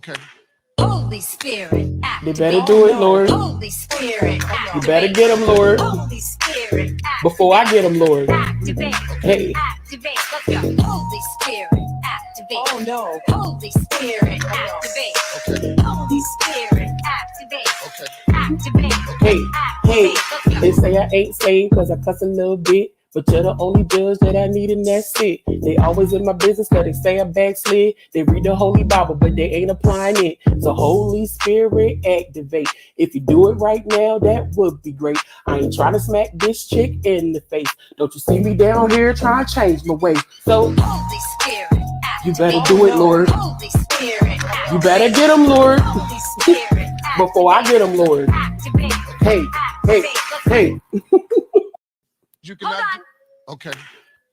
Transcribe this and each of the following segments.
Okay. Holy Spirit, They better do it, Lord. Holy Spirit, You better get them, Lord. Holy Spirit, Before I get them, Lord. activate. Hey. Activate. Let's go. Holy Spirit, activate. Oh no. Holy Spirit, activate. Okay. Holy Spirit, activate. Okay. Activate. Hey, hey, Let's go. they say I ain't saved cause I cuss a little bit. But you're the only judge that I need and that's it. They always in my business cause they say I backslid. They read the Holy Bible but they ain't applying it. So Holy Spirit activate. If you do it right now, that would be great. I ain't trying to smack this chick in the face. Don't you see me down here trying to change my way. So Holy Spirit, you better do it, Lord. Holy Spirit, You better get them, Lord. Holy Spirit, Before I get them, Lord. activate. Hey, hey, hey. You cannot. Hold Okay.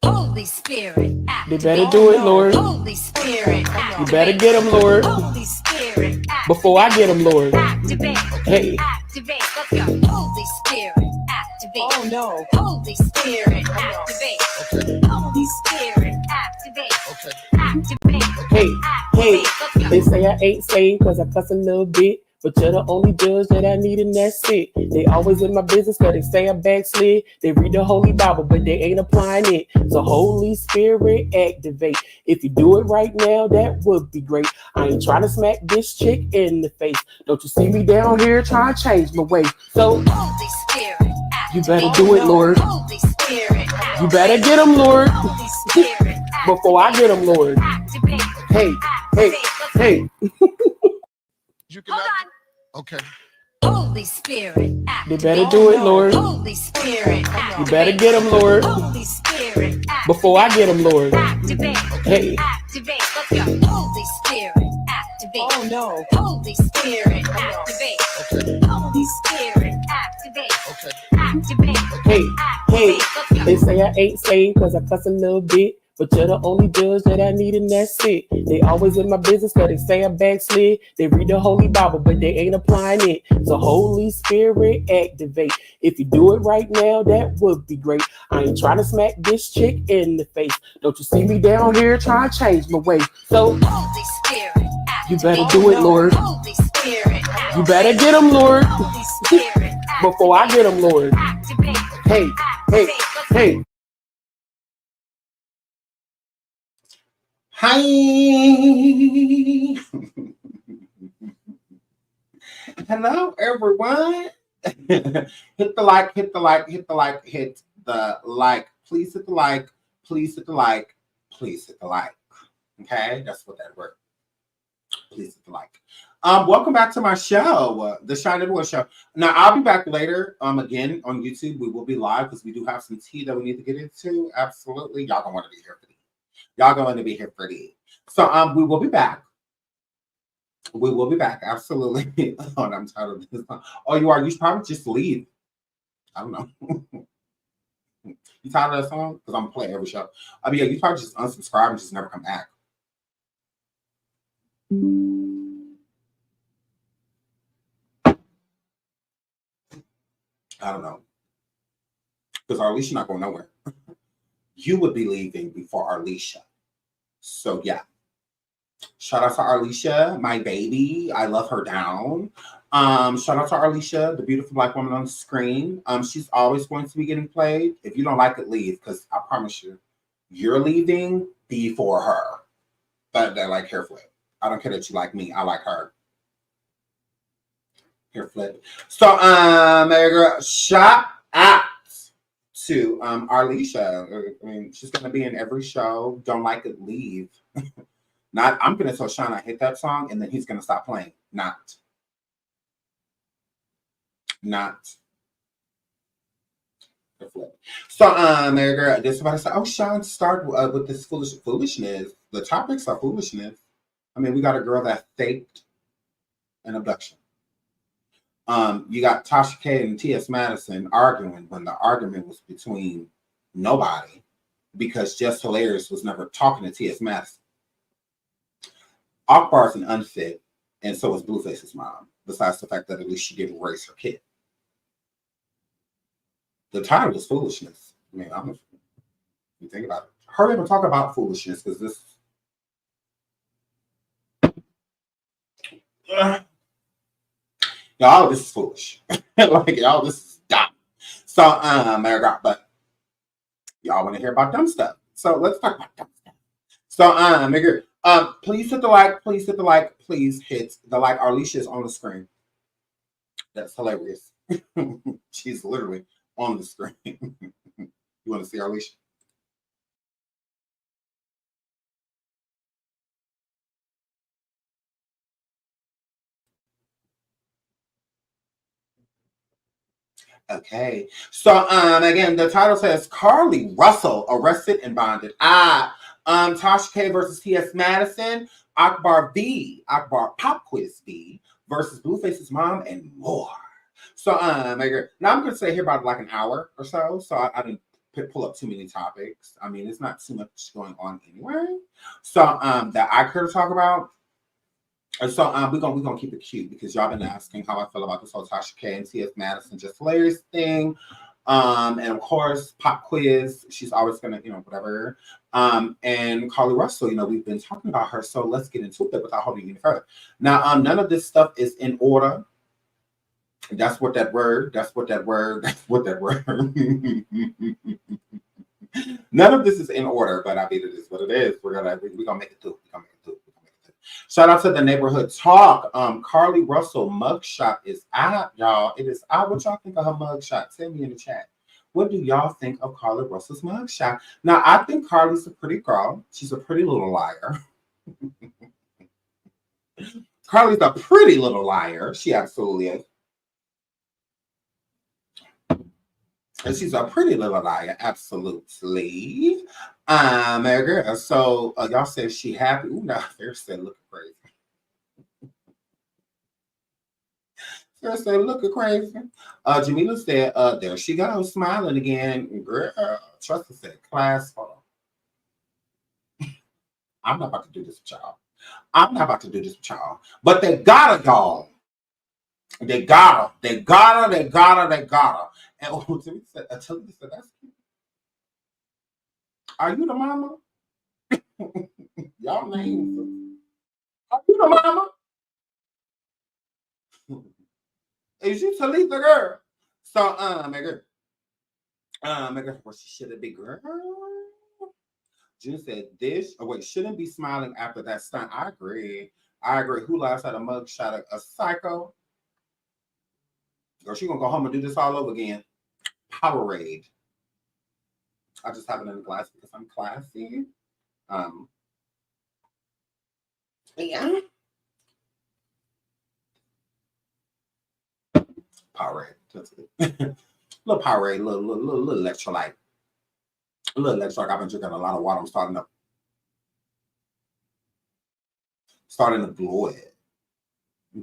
Holy Spirit, They activate. better do it, Lord. Holy Spirit, You better get them, Lord. Holy Spirit, Before I get them, Lord. activate. Hey. Activate. Let's go. Holy Spirit, activate. Oh no. Holy Spirit, activate. Okay. Holy Spirit, activate. Okay. Activate. Hey, hey, Let's go. they say I ain't saved cause I cuss a little bit. But you're the only judge that I need and that's it. They always in my business cause they say I backslid. They read the Holy Bible but they ain't applying it. So Holy Spirit activate. If you do it right now, that would be great. I ain't trying to smack this chick in the face. Don't you see me down here trying to change my way. So Holy Spirit, you better do it, Lord. Holy Spirit, You better get them, Lord. Holy Spirit, Before I get them, Lord. activate. Hey, hey, hey. You cannot. Okay. Holy Spirit, They activate. better do it, Lord. Holy Spirit, You better get them, Lord. Holy Spirit, Before I get them, Lord. activate. Hey. Activate. Let's go. Holy Spirit, activate. Oh no. Holy Spirit, activate. Okay. Holy Spirit, activate. Okay. Activate. Hey, hey, Let's go. they say I ain't saved cause I cuss a little bit. But you're the only judge that I need and that's it. They always in my business cause they say I backslid. They read the Holy Bible but they ain't applying it. So Holy Spirit activate. If you do it right now, that would be great. I ain't trying to smack this chick in the face. Don't you see me down here trying to change my way. So Holy Spirit, you better do it, Lord. Holy Spirit, You better get them, Lord. Holy Spirit, Before I get them, Lord. activate. Hey, hey, hey. Hi. Hello, everyone. Hit the like, hit the like, hit the like, hit the like. Please hit the like. Please hit the like. Please hit the like. Okay, that's what that word. Please hit the like. Welcome back to my show, the Shine Everywhere Show. Now I'll be back later. Again on YouTube, we will be live because we do have some tea that we need to get into. Absolutely, y'all gonna want to be here for these. Y'all going to be here for these. So we will be back. We will be back. Absolutely. Oh, I'm tired of this. Oh, you are. You should probably just leave. I don't know. You tired of that song? Because I'm gonna play every show. I mean, yeah, you probably just unsubscribe and just never come back. I don't know. Because Arlisha not going nowhere. You would be leaving before Arlisha. So yeah. Shout out to Arlisha, my baby. I love her down. Shout out to Arlisha, the beautiful black woman on the screen. She's always going to be getting played. If you don't like it, leave, because I promise you, you're leaving before her. But they're like hair flip. I don't care that you like me. I like her. Hair flip. So, girl, shout out to Arlisha. I mean, she's gonna be in every show. Don't like it, leave. Not, I'm gonna tell Sean I hate that song, and then he's gonna stop playing. Not. The flip. So, Mary girl, just about to say, oh, Sean, start with this foolishness. The topics are foolishness. I mean, we got a girl that faked an abduction. You got Tasha K and T.S. Madison arguing when the argument was between nobody, because Just Hilarious was never talking to T.S. Madison. Akbar's an unfit, and so is Blueface's mom, besides the fact that at least she didn't raise her kid. The title is foolishness. I mean, you think about it. Hurry up and talk about foolishness, because this. Y'all, this is foolish. Like, y'all, this is dumb. So, but y'all want to hear about dumb stuff. So let's talk about dumb stuff. So, please hit the like, please hit the like, please hit the like. Arlisha is on the screen. That's hilarious. She's literally on the screen. You want to see Arlisha? Okay. So again, the title says Carlee Russell arrested and bonded. Tasha K versus T.S. Madison, Akbar Pop Quiz V versus Blueface's mom, and more. So now I'm gonna stay here about like an hour or so. So I didn't pull up too many topics. I mean, it's not too much going on anyway. So that I care to talk about. So we're gonna keep it cute because y'all been asking how I feel about this whole Tasha K and T.S. Madison just hilarious thing. And of course, pop quiz, she's always gonna, whatever. And Carlee Russell, we've been talking about her, so let's get into it without holding any further. Now, none of this stuff is in order. That's what that word. None of this is in order, but I mean, it is what it is. We're gonna make it through. Shout out to the neighborhood talk. Carlee Russell mugshot is out, y'all. It is out. What y'all think of her mugshot? Tell me in the chat. What do y'all think of Carlee Russell's mugshot? Now, I think Carlee's a pretty girl. She's a pretty little liar. Carlee's a pretty little liar. She absolutely is. And she's a pretty little liar, absolutely. Girl, so y'all said she happy. Ooh, now Fair said looking crazy. Fair said looking crazy. Jamila said, there she goes, smiling again. Girl, Trust said, class, hold on. I'm not about to do this with y'all. But they got her, y'all. They got her. And Tamika said, that's cute. Are you the mama? Y'all names. Are you the mama? Is you Talita girl? So, my girl, well, she should have been girl. June said, shouldn't be smiling after that stunt. I agree. Who last had a mugshot? A psycho? Girl, she gonna go home and do this all over again. Powerade. I just have it in a glass because I'm classy. Yeah. Powerade. That's it. Little Powerade, little electrolyte. A little electrolyte. I've been drinking a lot of water. I'm starting to blow it.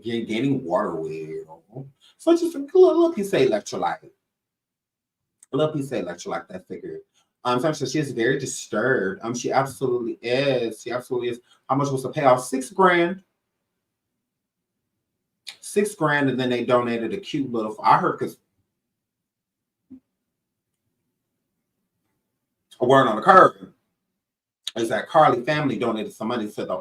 Gaining water weight. So just a little piece of electrolyte. That figure. So she is very disturbed. She absolutely is. How much was the payoff? $6,000. $6,000, and then they donated a cute little. I heard because a word on the curve is that Carlee family donated some money to the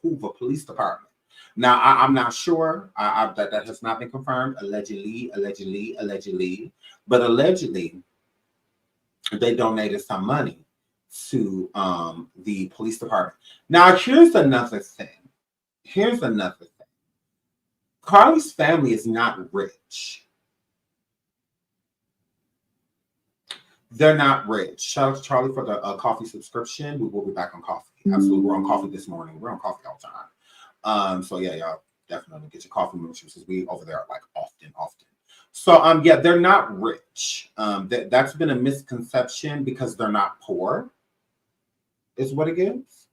Hoover Police Department. Now I'm not sure. That has not been confirmed. Allegedly, but allegedly. They donated some money to the police department. Now, here's another thing. Carlee's family is not rich. They're not rich. Shout out to Charlie for the coffee subscription. We will be back on coffee. Absolutely. We're on coffee this morning. We're on coffee all the time. So yeah, y'all definitely get your coffee memberships because we over there like often. So they're not rich. That's been a misconception because they're not poor, is what it is.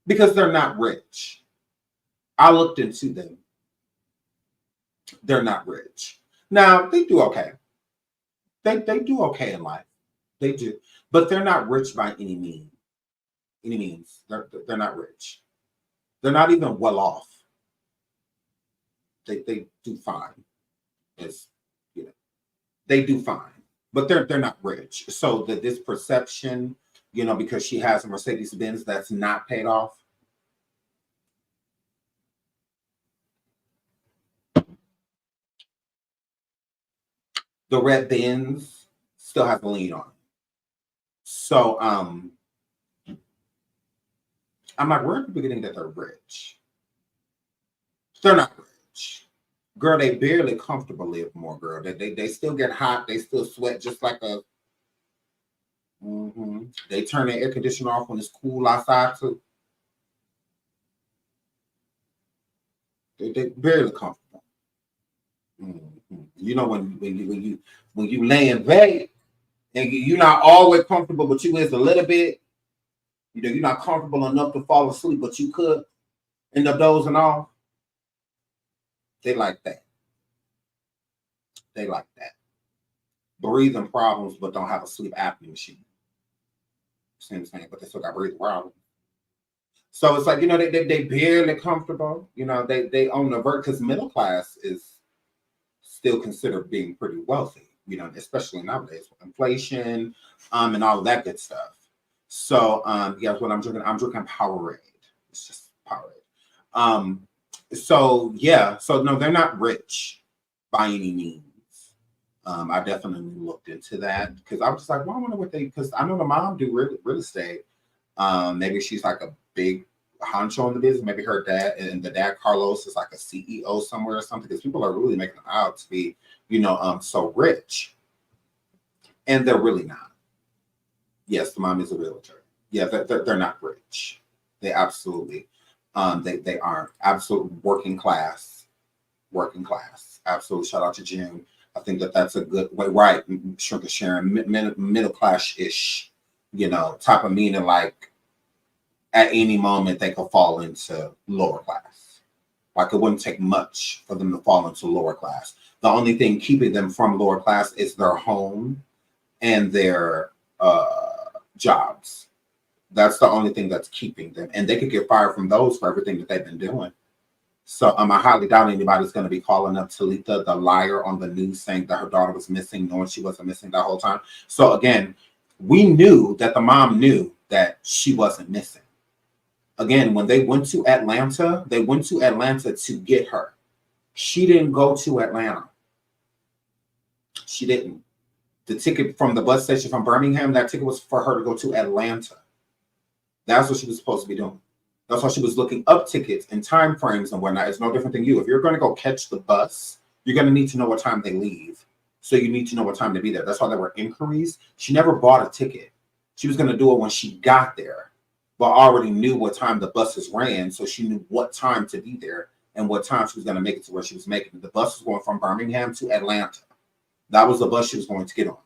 Because they're not rich. I looked into them. They're not rich. Now they do okay. They do okay in life. They do, but they're not rich by any means. They're not rich. They're not even well off. They do fine. They do fine, but they're not rich. So this perception, because she has a Mercedes Benz that's not paid off. The red Benz still has the lean on it. So I'm like, where are people getting that they're rich? They're not rich. Girl, they barely comfortable live more, girl. They still get hot. They still sweat just like a... They turn their air conditioner off when it's cool outside too. They barely comfortable. You know, when you lay in bed and you're not always comfortable, but you is a little bit. You know, you're not comfortable enough to fall asleep, but you could end up dozing off. They like that. They like that. Breathing problems, but don't have a sleep apnea machine. See what I'm saying? But they still got breathing problems. So it's like, you know, they barely comfortable. You know, they own the verge, because middle class is still considered being pretty wealthy, you know, especially nowadays with inflation, and all of that good stuff. So yeah, what I'm drinking Powerade. It's just Powerade. So yeah, so no, they're not rich by any means. I definitely looked into that because I was just like, well, I wonder what because I know the mom do real estate. Maybe she's like a big honcho in the business. Maybe her dad and the dad Carlos is like a CEO somewhere or something, because people are really making them out to be, you know, so rich, and they're really not. Yes, the mom is a realtor. Yeah, they're not rich. They absolutely, they aren't. Absolute working class. Absolutely. Shout out to June. I think that's a good way, right? Sugar Sharon, middle class-ish, you know, type of meaning, like at any moment they could fall into lower class. Like it wouldn't take much for them to fall into lower class. The only thing keeping them from lower class is their home and their jobs. That's the only thing that's keeping them. And they could get fired from those for everything that they've been doing. So I highly doubt anybody's going to be calling up Talitha, the liar, on the news saying that her daughter was missing, knowing she wasn't missing that whole time. So again, we knew that the mom knew that she wasn't missing. Again, when they went to Atlanta, to get her. She didn't go to Atlanta. She didn't. The ticket from the bus station from Birmingham, that ticket was for her to go to Atlanta. That's what she was supposed to be doing. That's why she was looking up tickets and time frames and whatnot. It's no different than you. If you're going to go catch the bus, you're going to need to know what time they leave. So you need to know what time to be there. That's why there were inquiries. She never bought a ticket. She was going to do it when she got there, but already knew what time the buses ran. So she knew what time to be there and what time she was going to make it to where she was making it. The bus was going from Birmingham to Atlanta. That was the bus she was going to get on.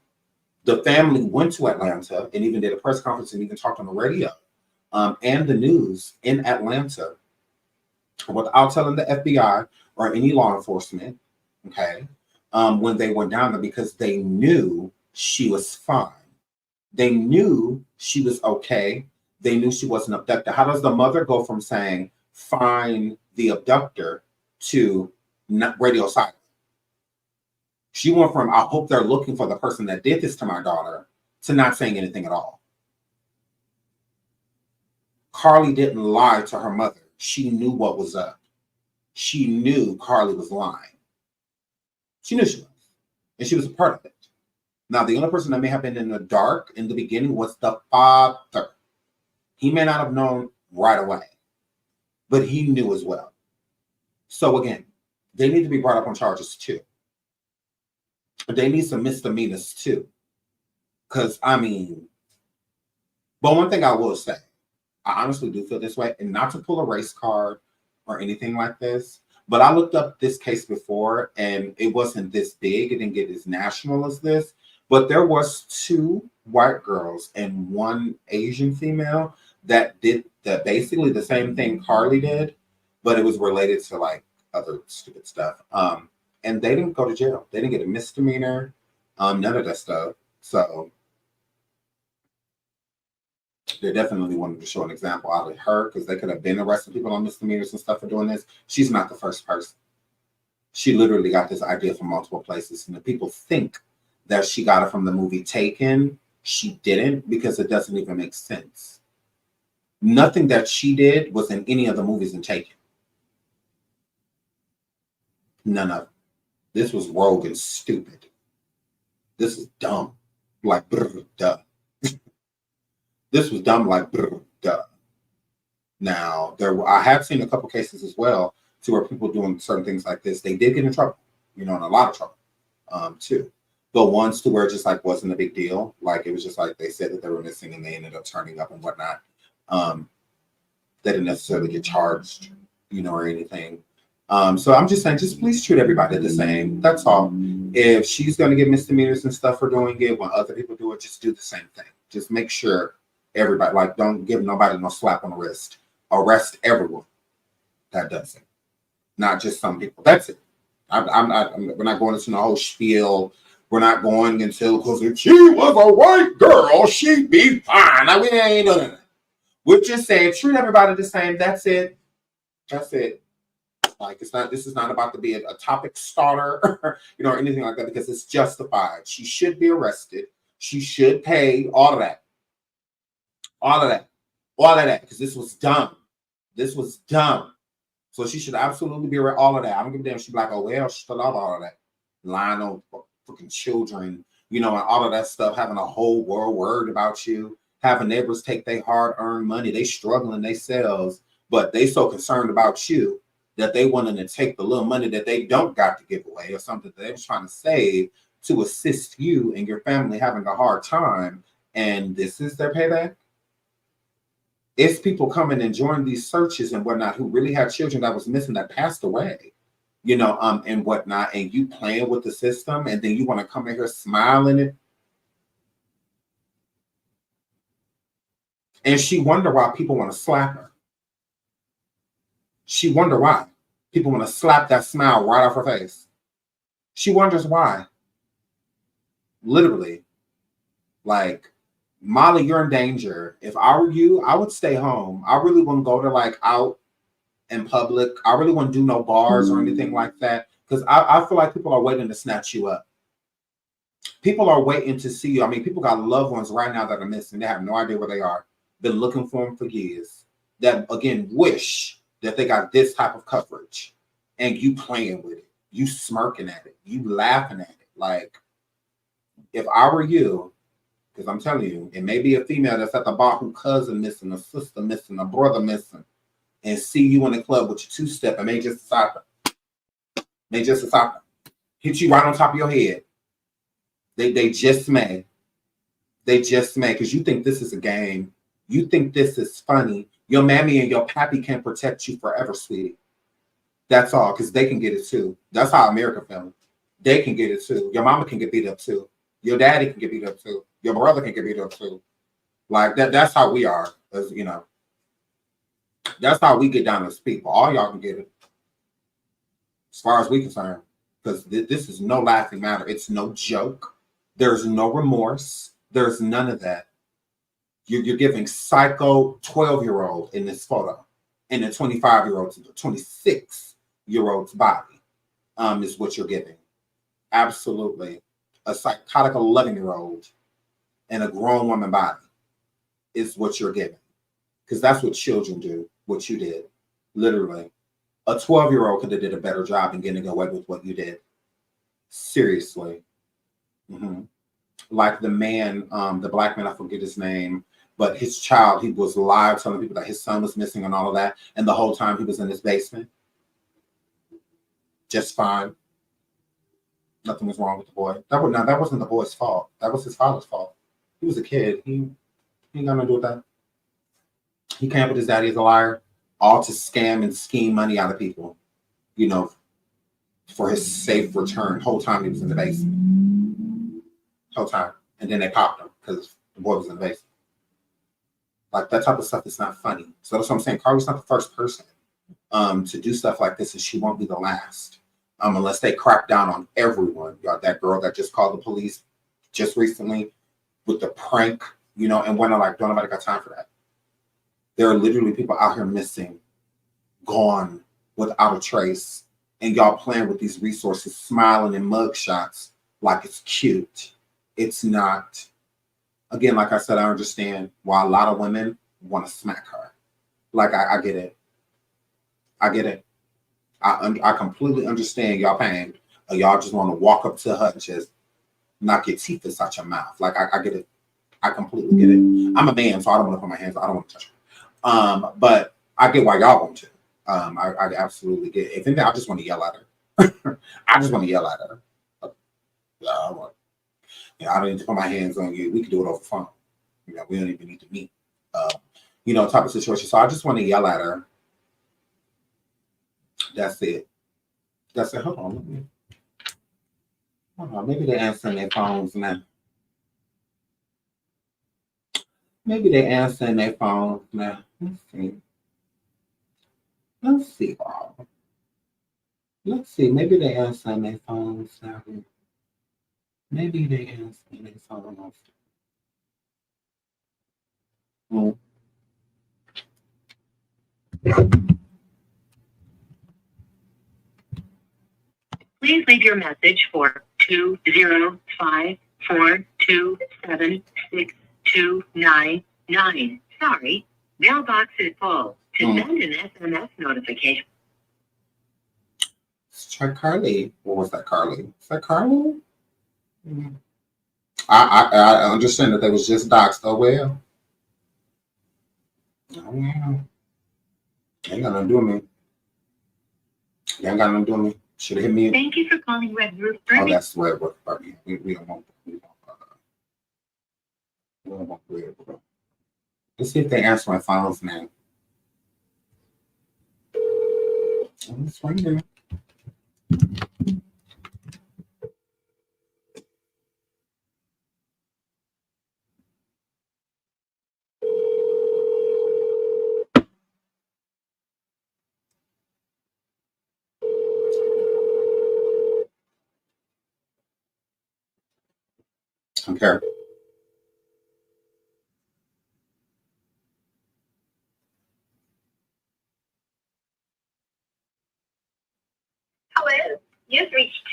The family went to Atlanta and even did a press conference and even talked on the radio. And the news in Atlanta without telling the FBI or any law enforcement, okay, when they went down there, because they knew she was fine. They knew she was okay. They knew she wasn't abducted. How does the mother go from saying, find the abductor to radio silence? She went from, I hope they're looking for the person that did this to my daughter, to not saying anything at all. Carlee didn't lie to her mother. She knew what was up. She knew Carlee was lying. She knew she was. And she was a part of it. Now, the only person that may have been in the dark in the beginning was the father. He may not have known right away, but he knew as well. So again, they need to be brought up on charges too. They need some misdemeanors too. Because, but one thing I will say, I honestly do feel this way, and not to pull a race card or anything like this, but I looked up this case before, and it wasn't this big. It didn't get as national as this, but there was 2 white girls and 1 Asian female that did basically the same thing Carlee did, but it was related to like other stupid stuff. And they didn't go to jail. They didn't get a misdemeanor, none of that stuff. So they definitely wanted to show an example out of her, because they could have been arresting people on misdemeanors and stuff for doing this. She's not the first person. She literally got this idea from multiple places. And the people think that she got it from the movie Taken. She didn't, because it doesn't even make sense. Nothing that she did was in any of the movies in Taken. None of it. This was rogue and stupid. This is dumb. Like, brr, duh. This was dumb, like, brr, duh. Now, I have seen a couple cases as well to where people doing certain things like this, they did get in trouble, you know, in a lot of trouble, too. But ones to where it just like wasn't a big deal. Like it was just like they said that they were missing and they ended up turning up and whatnot. They didn't necessarily get charged, you know, or anything. So I'm just saying, just please treat everybody the same. That's all. If she's going to get misdemeanors and stuff for doing it, when other people do it, just do the same thing. Just make sure everybody, like, don't give nobody no slap on the wrist. Arrest everyone that does it, not just some people. That's it. We're not going into the whole spiel. We're not going until, because if she was a white girl, she'd be fine. I mean, ain't doing that. We're just saying, treat everybody the same. That's it. That's it. Like, it's not, this is not about to be a topic starter, you know, or anything like that, because it's justified. She should be arrested. She should pay all of that. All of that. All of that, because this was dumb. This was dumb. So she should absolutely be arrested. All of that. I don't give a damn. She'd be like, oh, well, she still out all of that. Lying on freaking children, you know, and all of that stuff, having a whole world worried about you, having neighbors take their hard-earned money. They struggling themselves, but they so concerned about you that they wanting to take the little money that they don't got to give away or something that they was trying to save to assist you and your family having a hard time. And this is their payback. It's people coming and joining these searches and whatnot who really had children that was missing that passed away, you know, and whatnot, and you playing with the system, and then you want to come in here smiling it. And she wonder why people want to slap her. She wonder why people want to slap that smile right off her face. She wonders why. Literally, like, Molly, you're in danger. If I were you, I would stay home. I really wouldn't go to like out in public. I really wouldn't do no bars or anything like that, because I feel like people are waiting to snatch you up. People are waiting to see you. I mean, people got loved ones right now that are missing. They have no idea where they are. Been looking for them for years. That, again, wish that they got this type of coverage. And you playing with it. You smirking at it. You laughing at it. Like, if I were you, because I'm telling you, it may be a female that's at the bar who cousin missing, a sister missing, a brother missing, and see you in the club with your two-step and may just decide to hit you right on top of your head. They just may. They just may, because you think this is a game. You think this is funny. Your mammy and your pappy can protect you forever, sweetie. That's all, because they can get it too. That's how America feels. They can get it too. Your mama can get beat up too. Your daddy can get beat up too. Your brother can get beat up too. Like that's how we are, as you know. That's how we get down as people. All y'all can get it. As far as we're concerned. Because this is no laughing matter. It's no joke. There's no remorse. There's none of that. You're giving psycho 12-year-old in this photo. And a 25-year-old, 26-year-old's body is what you're giving. Absolutely. A psychotic 11-year-old and a grown woman body is what you're giving. Because that's what children do, what you did. Literally. A 12-year-old could have did a better job in getting away with what you did. Seriously. Mm-hmm. Like the man, the black man, I forget his name, but his child, he was live telling people that his son was missing and all of that. And the whole time he was in his basement. Just fine. Nothing was wrong with the boy. That wasn't the boy's fault. That was his father's fault. He was a kid. He ain't got nothing to do with that. He came with his daddy as a liar, all to scam and scheme money out of people, you know, for his safe return. Whole time he was in the basement. Whole time. And then they popped him because the boy was in the basement. Like, that type of stuff is not funny. So that's what I'm saying. Carlee's not the first person to do stuff like this, and she won't be the last. Unless they crack down on everyone. You got that girl that just called the police just recently with the prank, you know, and when like, don't nobody got time for that. There are literally people out here missing, gone without a trace, and y'all playing with these resources, smiling in mug shots like it's cute. It's not. Again, like I said, I understand why a lot of women want to smack her. Like, I get it. I get it. I completely understand y'all pain. Or y'all just want to walk up to her and just knock your teeth inside your mouth. Like I get it. I completely get it. I'm a man, so I don't want to put my hands. I don't want to touch her. But I get why y'all want to. I absolutely get it. If anything, I just want to yell at her. I just want to yell at her. I don't need to put my hands on you. We can do it over the phone. You know, we don't even need to meet. You know, type of situation. So I just want to yell at her. That's it. That's it. Hold on. Maybe they're answering their phones now. Maybe they're answering their phones now. Let's see. Let's see, Bob. Let's see. Maybe they're answering their phones now. Maybe they're answering their phones. Oh. Please leave your message for 205-427-6299. Sorry, mailbox is full. To send an SMS notification. Let's try Carlee. What was that, Carlee? Is that Carlee? I understand that they was just doxed. Oh well. Oh well. Ain't got nothing to do with me. You ain't got nothing to do with me. Should have hit me. Thank you for calling Red Roof. Oh, that's Red Roof. We don't want. We don't want Red Roof. Let's see if they answer my phones now. Oh, it's right there. Okay. Hello, you've reached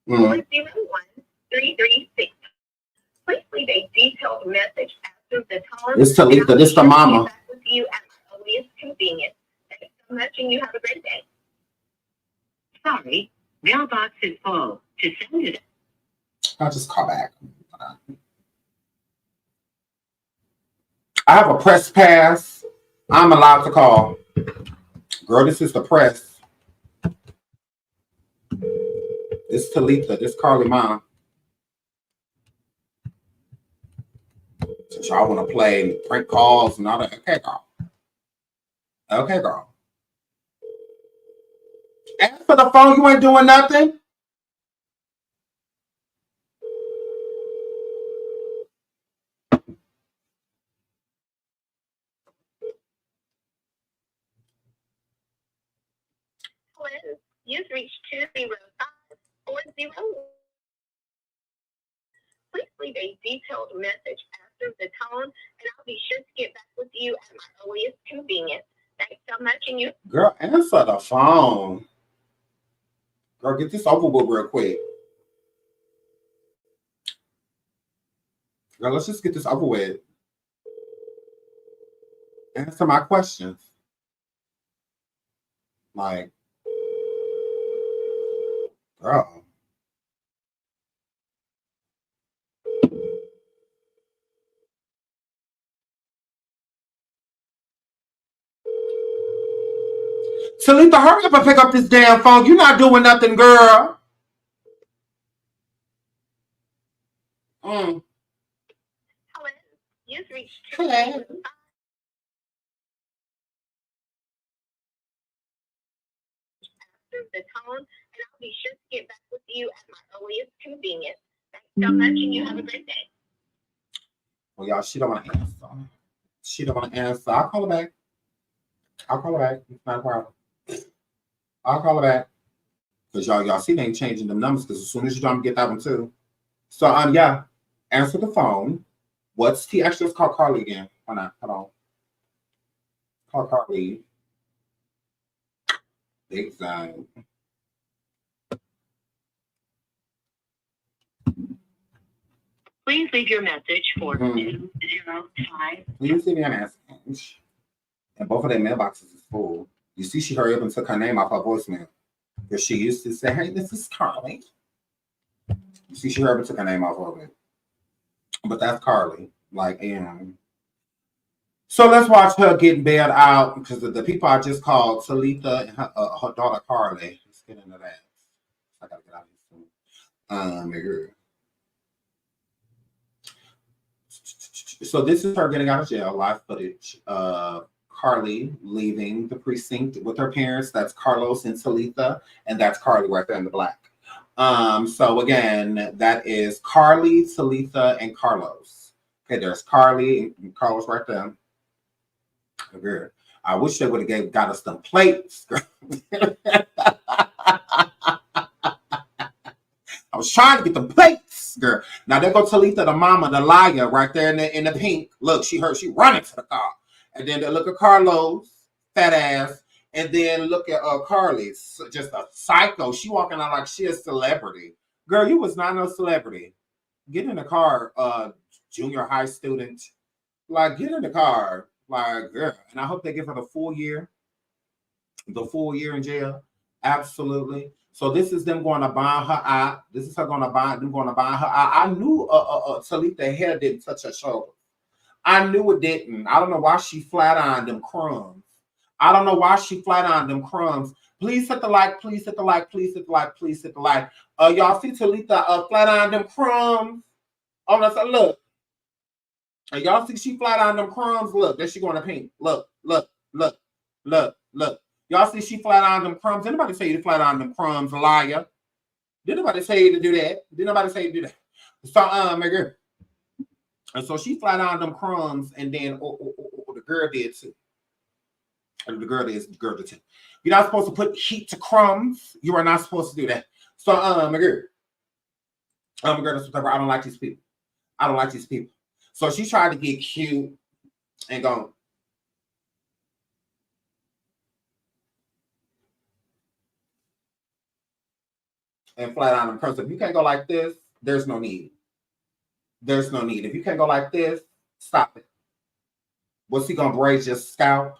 205-401-336. Please leave a detailed message after the tone. It's Talita. This the mama. Back with you at my earliest convenience. Thanks so much, and you have a great day. Sorry, mailbox is full. To send it. I'll just call back. I have a press pass. I'm allowed to call. Girl, this is the press. This is Talita. This is Carlee mom. Since y'all want to play prank calls and all that. Okay, girl. Okay, girl. Answer the phone. You ain't doing nothing. Hello, you've reached 205-401. Please leave a detailed message after the tone, and I'll be sure to get back with you at my earliest convenience. Thanks so much, and you. Girl, answer the phone. Girl, get this over with real quick. Girl, let's just get this over with. Answer my questions. Like, girl. Talita, hurry up and pick up this damn phone. You're not doing nothing, girl. Hello, you've reached Hello. 205. The tone, and I'll be sure to get back with you at my earliest convenience. Thanks so much, and you have a great day. Well, y'all, she don't want to answer. She don't want to answer. I'll call her back. I'll call her back. It's not a problem. I'll call her back. Because y'all see they ain't changing the numbers because as soon as you don't get that one too. So yeah. Answer the phone. What's T? Actually, let's call Carlee again. Why not? Hold on. Call Carlee. Big time. Please leave your message for 205. Please leave me a message. And both of their mailboxes is full. You see, she hurried up and took her name off her voicemail. Because she used to say, hey, this is Carlee. See, she heard me took her name off of it. But that's Carlee. So let's watch her getting bailed out because the people I just called, Talitha and her daughter Carlee. Let's get into that. I gotta get out of here soon. So this is her getting out of jail, live footage. Carlee leaving the precinct with her parents. That's Carlos and Talitha, and that's Carlee right there in the black. So again, that is Carlee, Talitha, and Carlos. Okay, there's Carlee and Carlos right there. Good. I wish they would have got us some plates. I was trying to get the plates, girl. Now there go Talitha, the mama, the liar, right there in the pink. Look, she running to the car. And then look at Carlos, fat ass. And then look at Carlee, just a psycho. She walking out like she a celebrity. Girl, you was not no celebrity. Get in the car, junior high student. Like, get in the car. Like, girl. And I hope they give her the full year in jail. Absolutely. So this is them going to bind her out. This is her going to bind her out. I knew Talitha's hair didn't touch her shoulder. I knew it didn't. I don't know why she flat on them crumbs. Please hit the like. Please hit the like. Please hit the like. Please hit the like. Y'all see Talitha flat on them crumbs? Oh, that's a look. Y'all see she flat on them crumbs? Look, there she going to pink. Look. Y'all see she flat on them crumbs? Did anybody say you flat on them crumbs, liar? Did anybody say you to do that? So, my girl. And so she flat on them crumbs, and then the girl did too. And the girl did too. You're not supposed to put heat to crumbs. You are not supposed to do that. So, my girl. That's whatever. I don't like these people. So she tried to get cute and go. And flat on them crumbs. If you can't go like this, there's no need. If you can't go like this, stop it. What's he gonna braid your scalp?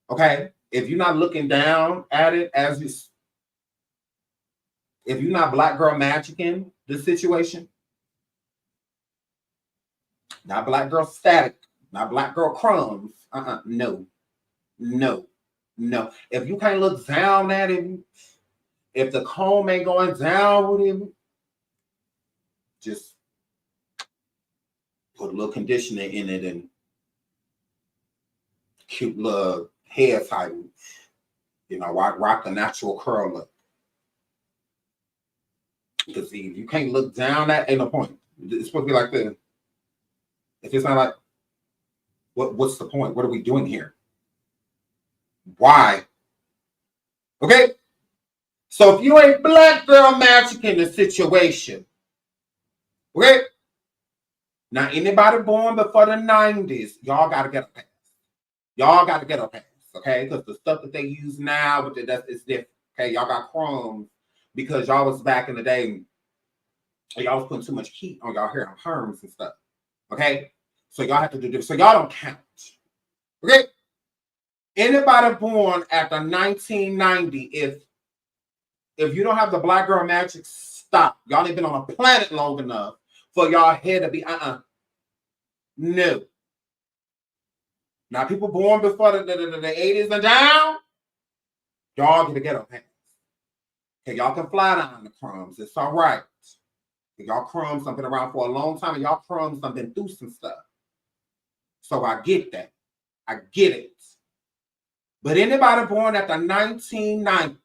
Okay, if you're not looking down at it if you're not black girl magicking the situation, not black girl static, not black girl crumbs. No. If you can't look down at him, if the comb ain't going down with him, just put a little conditioner in it and cute little hair type. Rock the natural curl look. Because see, if you can't look down, that ain't no point. It's supposed to be like this. If it's not like, what's the point? What are we doing here? Why? Okay? So if you ain't black girl magic in the situation, okay? Now, anybody born before the 90s, y'all got to get a pass. Okay? Because the stuff that they use now, it's different. Okay? Y'all got crumbs because y'all was back in the day, y'all was putting too much heat on y'all hair and perms and stuff. Okay? So y'all have to do this. So y'all don't count. Okay? Anybody born after 1990, if you don't have the black girl magic, stop. Y'all ain't been on a planet long enough for y'all hair to be no. Now people born before the 80s and down, y'all get a ghetto pants. Okay, y'all can fly down the crumbs. It's all right. Y'all crumbs have been around for a long time, and y'all crumbs have been through some stuff. So I get that. I get it. But anybody born after 1990,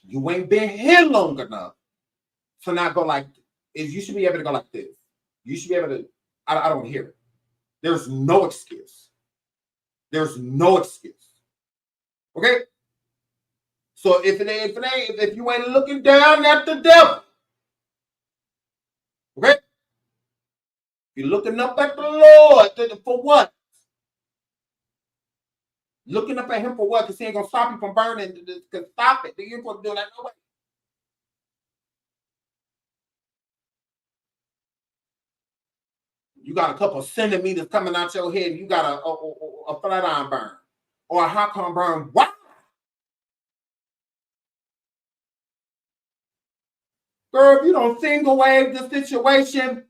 you ain't been here long enough to not go like this. You should be able to go like this. You should be able to. I don't hear it. There's no excuse. There's no excuse. Okay? So if you ain't looking down at the devil, okay? You're looking up at the Lord for what? Looking up at him for what? Because he ain't gonna stop you from burning. Because stop it. You ain't supposed to do that no way. You got a couple centimeters coming out your head, and you got a flat iron burn or a hot corn burn. What? Girl, if you don't finger wave the situation,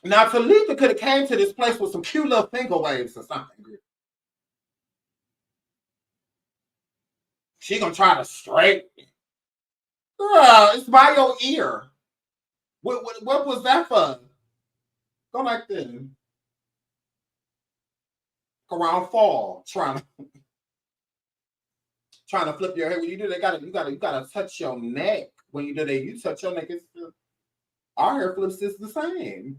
now Talita could have came to this place with some cute little finger waves or something. She gonna try to straighten. Girl, it's by your ear. What was that for? Go like this. Go around fall, trying to flip your hair. When you do that, you gotta touch your neck. When you do that, you touch your neck. Our hair flips is the same.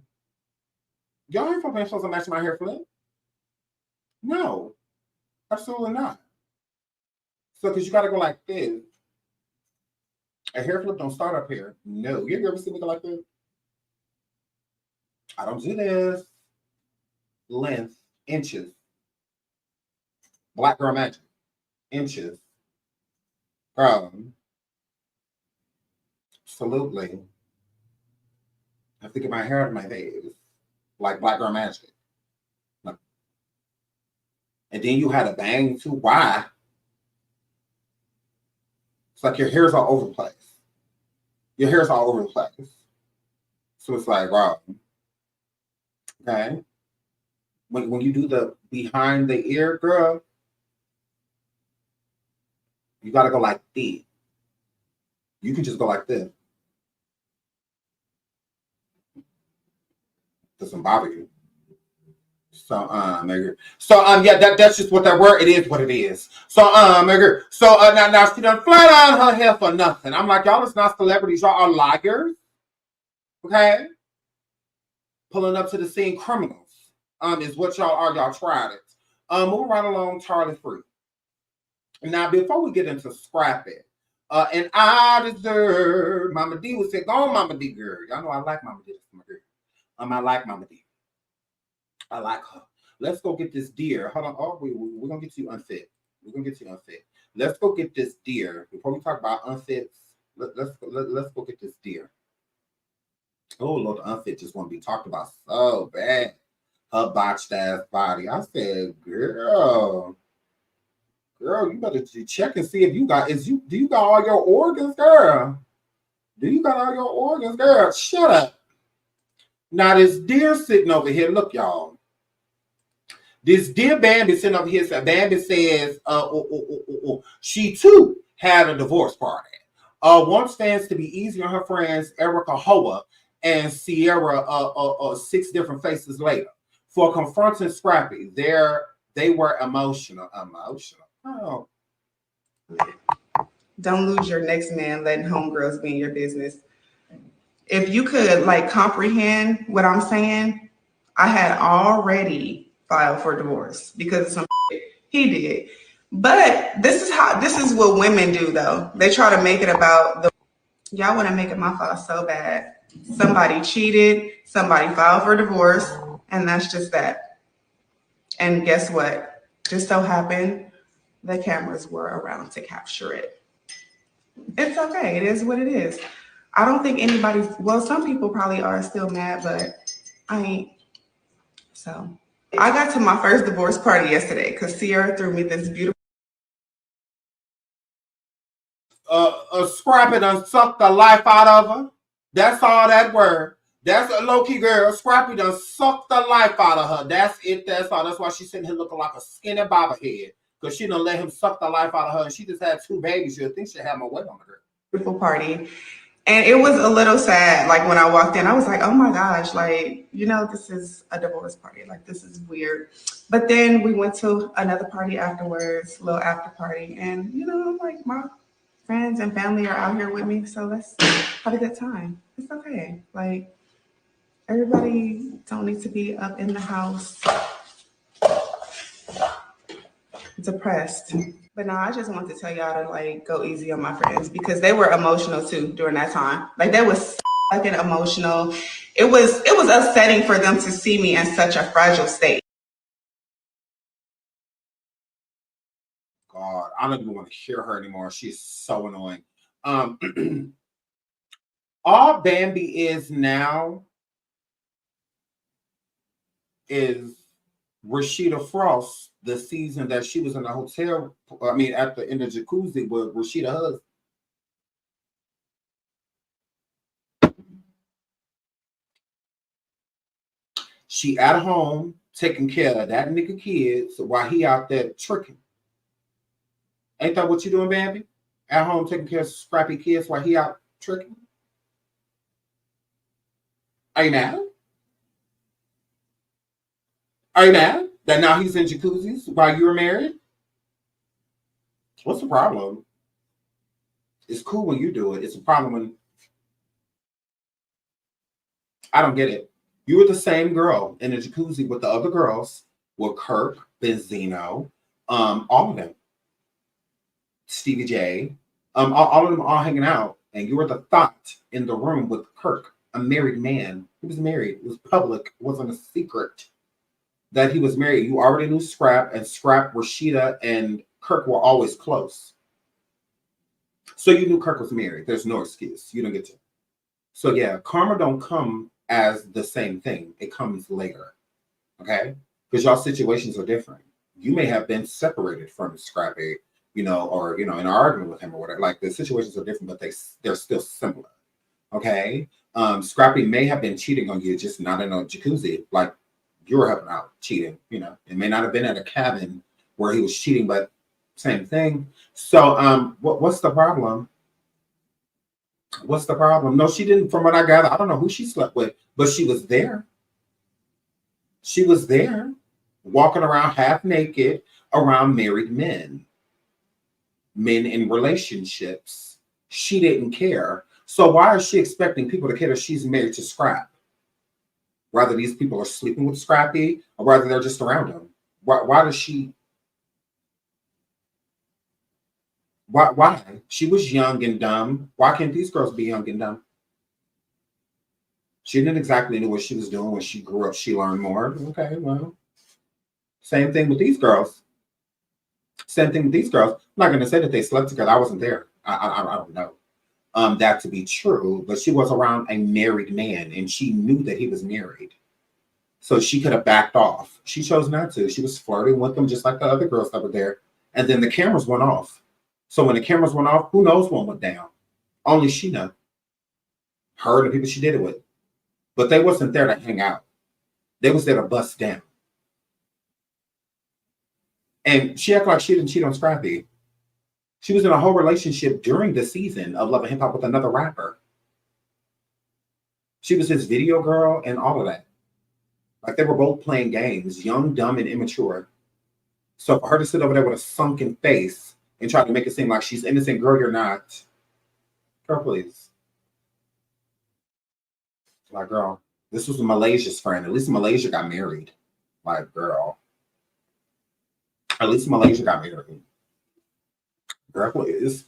Your hair flip ain't supposed to match my hair flip. No, absolutely not. So, because you gotta go like this. A hair flip don't start up here. No. You ever seen me go like this? I don't do this. Length, inches. Black girl magic. Inches. Girl. Absolutely. I have to get my hair out of my face. Like black girl magic. No. And then you had a bang too. Why? It's like your hair's all over the place. Your hair's all over the place. So it's like, wow. Okay. When you do the behind the ear, girl, you gotta go like this. You can just go like this. Doesn't bother you. So yeah, that's just what that word. It is what it is. So now she done flat on her hair for nothing. I'm like, y'all is not celebrities, y'all are liars. Okay, pulling up to the scene criminals. Is what y'all are. Y'all tried it. Moving right along, Charlie Free. Now before we get into scrap it, and I deserve Mama D would say, go on, Mama D girl. Y'all know I like Mama D. That's my girl. I like Mama D. I like her. Let's go get this deer. Hold on. Oh, we're going to get you unfit. We're going to get you unfit. Let's go get this deer. Before we talk about unfits, let's go get this deer. Oh, Lord, the unfit just want to be talked about so bad. Her botched ass body. I said, girl, you better check and see if you got, do you got all your organs, girl? Do you got all your organs, girl? Shut up. Now, this deer sitting over here, look, y'all. This dear Bambi sitting over here, Bambi says, she too had a divorce party. One stands to be easy on her friends, Erica Hoa and Sierra, 6 different faces later. For confronting Scrappy, they were emotional. Oh. Don't lose your next man letting homegirls be in your business. If you could like comprehend what I'm saying, I had already filed for divorce because of some shit he did. But this is what women do though. They try to make it about y'all want to make it my fault so bad. Somebody cheated, somebody filed for divorce, and that's just that. And guess what? Just so happened the cameras were around to capture it. It's okay. It is what it is. I don't think anybody's, well, some people probably are still mad, but I ain't. So I got to my first divorce party yesterday because Sierra threw me this beautiful. Scrappy done sucked the life out of her. That's all that word. That's a low-key girl. Scrappy done sucked the life out of her. That's it. That's all. That's why she's sitting here looking like a skinny bobblehead. Because she done let him suck the life out of her. And she just had 2 babies. You'd think she'd have more weight on her. Beautiful party. And it was a little sad. Like when I walked in, I was like, oh my gosh, like, this is a divorce party. Like, this is weird. But then we went to another party afterwards, a little after party. And, like my friends and family are out here with me. So let's have a good time. It's okay. Like, everybody don't need to be up in the house depressed. But no, I just want to tell y'all to like go easy on my friends because they were emotional too during that time. Like they was fucking emotional. It was upsetting for them to see me in such a fragile state. God, I don't even want to hear her anymore. She's so annoying. All Bambi is now is Rashida Frost, the season that she was in the hotel, at the in the jacuzzi with Rashida husband. She at home taking care of that nigga kids while he out there tricking. Ain't that what you doing, Bambi? At home taking care of scrappy kids while he out tricking? Are you mad? Are you mad that now he's in jacuzzis while you were married? What's the problem? It's cool when you do it. It's a problem when I don't get it. You were the same girl in the jacuzzi with the other girls, with Kirk, Benzino, all of them, Stevie J, all of them all hanging out, and you were the thought in the room with Kirk, a married man. He was married. It was public. It wasn't a secret that he was married. You already knew Scrap, and Scrap, Rashida, and Kirk were always close. So you knew Kirk was married. There's no excuse. You don't get to. So yeah, karma don't come as the same thing. It comes later. Okay? Because y'all situations are different. You may have been separated from Scrappy, or in an argument with him or whatever. Like the situations are different, but they're still similar. Okay? Scrappy may have been cheating on you, just not in a jacuzzi. Like you were helping out cheating, It may not have been at a cabin where he was cheating, but same thing. So what's the problem? What's the problem? No, she didn't, from what I gather. I don't know who she slept with, but she was there. She was there, walking around half naked around married men in relationships. She didn't care. So why is she expecting people to care if she's married to Scrap? Whether these people are sleeping with Scrappy or whether they're just around him. Why does she? Why? She was young and dumb. Why can't these girls be young and dumb? She didn't exactly know what she was doing when she grew up. She learned more. Okay, well, same thing with these girls. Same thing with these girls. I'm not going to say that they slept together. I wasn't there. I don't know that to be true. But she was around a married man, and she knew that he was married. So she could have backed off. She chose not to. She was flirting with them just like the other girls that were there. And then the cameras went off. So when the cameras went off, who knows what went down? Only she knows. Her and the people she did it with. But they wasn't there to hang out. They was there to bust down. And she acted like she didn't cheat on Scrappy. She was in a whole relationship during the season of Love and Hip Hop with another rapper. She was his video girl and all of that. Like they were both playing games, young, dumb, and immature. So for her to sit over there with a sunken face and try to make it seem like she's innocent, girl, you're not. Girl, please. Like, girl, this was Malaysia's friend. At least Malaysia got married. Like, girl. At least Malaysia got married. Girl, please.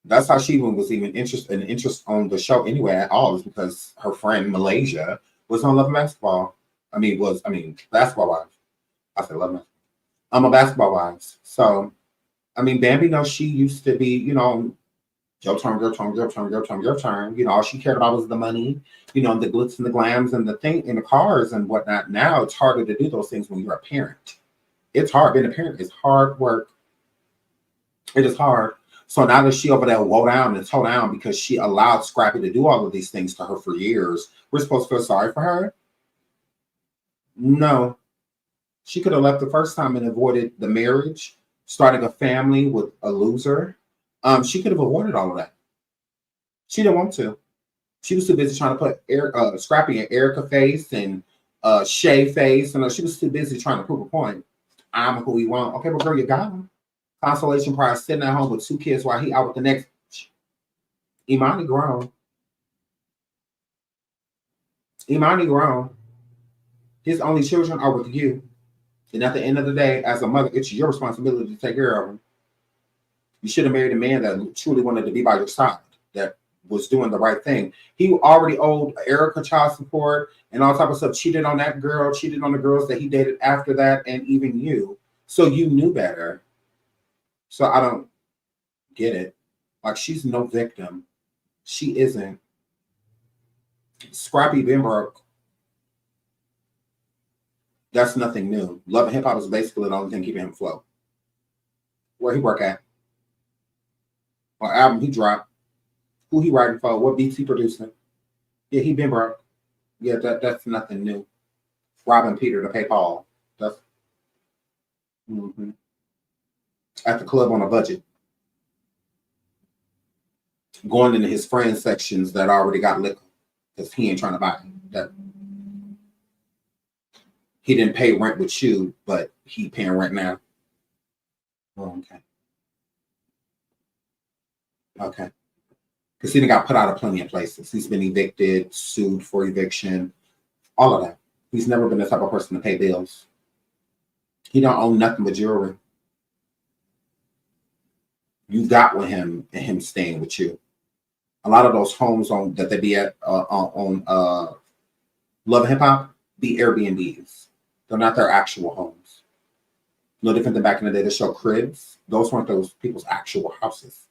That's how she was even interest on the show anyway at all, is because her friend Malaysia was on Love and Basketball. Basketball Wives. I said Love and Basketball. I'm a Basketball Wives. So, Bambi knows she used to be, your turn. All she cared about was the money, the glitz and the glams and the thing in the cars and whatnot. Now it's harder to do those things when you're a parent. It's hard. Being a parent is hard work. It is hard. So now that she over there woe down and toe down because she allowed Scrappy to do all of these things to her for years, we're supposed to feel sorry for her? No. She could have left the first time and avoided the marriage, starting a family with a loser. She could have avoided all of that. She didn't want to. She was too busy trying to put Scrappy in Erica face and Shay face. And she was too busy trying to prove a point. I'm who you want. Okay, but girl, you got him. Consolation prize, sitting at home with 2 kids while he out with the next. Imani grown. Imani grown. His only children are with you. And at the end of the day, as a mother, it's your responsibility to take care of them. You should have married a man that truly wanted to be by your side, that was doing the right thing. He already owed Erica child support and all type of stuff. Cheated on that girl, cheated on the girls that he dated after that, and even you. So you knew better. So I don't get it. Like, she's no victim. She isn't. Scrappy been broke. That's nothing new. Love and Hip Hop is basically the only thing keeping him afloat. Where he work at? What album he dropped? Who he writing for? What beats he producing? Yeah, he been broke. Yeah, that's nothing new. Robbing Peter to pay Paul. That's at the club on a budget. Going into his friend sections that already got liquor because he ain't trying to buy it. That he didn't pay rent with you, but he paying rent now. Oh, okay. Okay. Because he done got put out of plenty of places. He's been evicted, sued for eviction, all of that. He's never been the type of person to pay bills. He don't own nothing but jewelry. You got with him and him staying with you. A lot of those homes that they be at on Love and Hip Hop be Airbnbs. They're not their actual homes. No different than back in the day, the show Cribs. Those weren't those people's actual houses.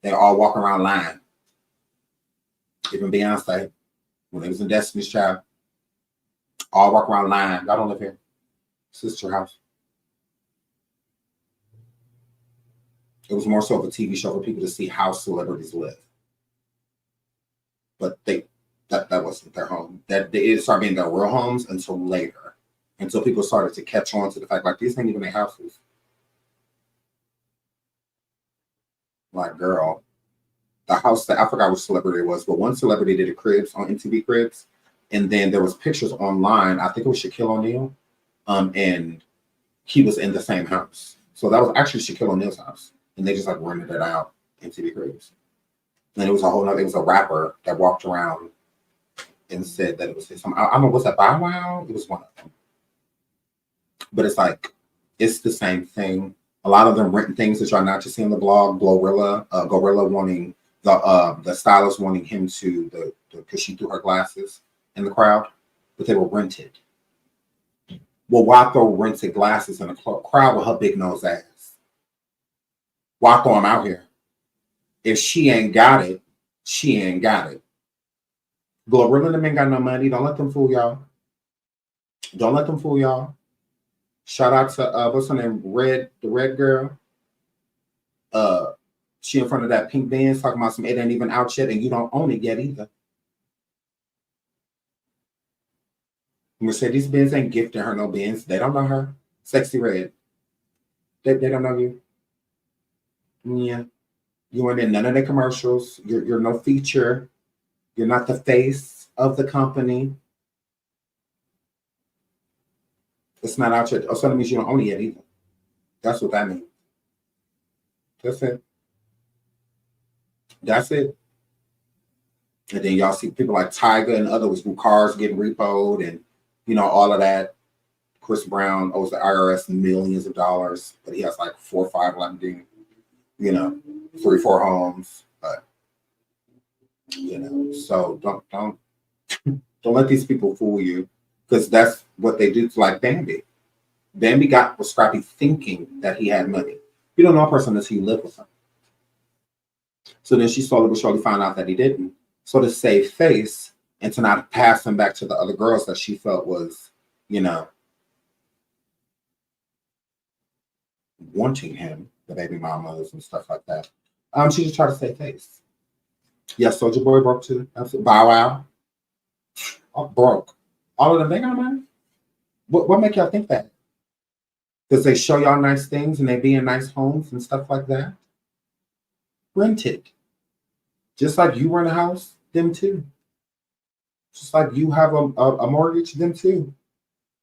They all walk around lying. Even Beyonce, when they was in Destiny's Child, all walk around lying. Y'all don't live here. It's your house. It was more so of a TV show for people to see how celebrities live. But that wasn't their home. That they didn't start being their real homes until later. Until people started to catch on to the fact like these ain't even their houses. Like, girl, the house that I forgot which celebrity it was, but one celebrity did a Cribs on MTV Cribs, and then there was pictures online. I think it was Shaquille O'Neal, and he was in the same house. So that was actually Shaquille O'Neal's house, and they just like rented it out MTV Cribs. And it was it was a rapper that walked around and said that it was his. I don't know, was that Bow Wow? It was one of them. But it's like, it's the same thing. A lot of them renting things that y'all not just see on the blog. Gorilla wanting the stylist wanting him to because she threw her glasses in the crowd, but they were rented. Well, why throw rented glasses in a crowd with her big nose ass? Why throw them out here? If she ain't got it, she ain't got it. Gorilla and them ain't got no money. Don't let them fool y'all. Don't let them fool y'all. Shout out to what's her name? The red girl. She in front of that pink Benz talking about some it ain't even out yet and you don't own it yet either. Mercedes Benz ain't gifting her no Benz. They don't know her. Sexy Red. They don't know you. Yeah. You weren't in none of the commercials. You're no feature. You're not the face of the company. It's not out yet. Oh, so that means you don't own it yet either. That's what that means. That's it. That's it. And then y'all see people like Tyga and others with cars getting repoed and, you know, all of that. Chris Brown owes the IRS millions of dollars, but he has like 4 or 5 lending, you know, 3 or 4 homes. But, you know, so don't let these people fool you, because that's what they do to like Bambi. Bambi got with Scrappy thinking that he had money. You don't know a person until you live with him. So then she slowly but surely found out that he didn't. So to save face and to not pass him back to the other girls that she felt was, you know, wanting him, the baby mamas and stuff like that. She just tried to save face. Yes, Soulja Boy broke too. Bow Wow. Oh, broke. All of them, they got money. What make y'all think that? Because they show y'all nice things and they be in nice homes and stuff like that. Rented. Just like you rent a house, them too. Just like you have a mortgage, them too.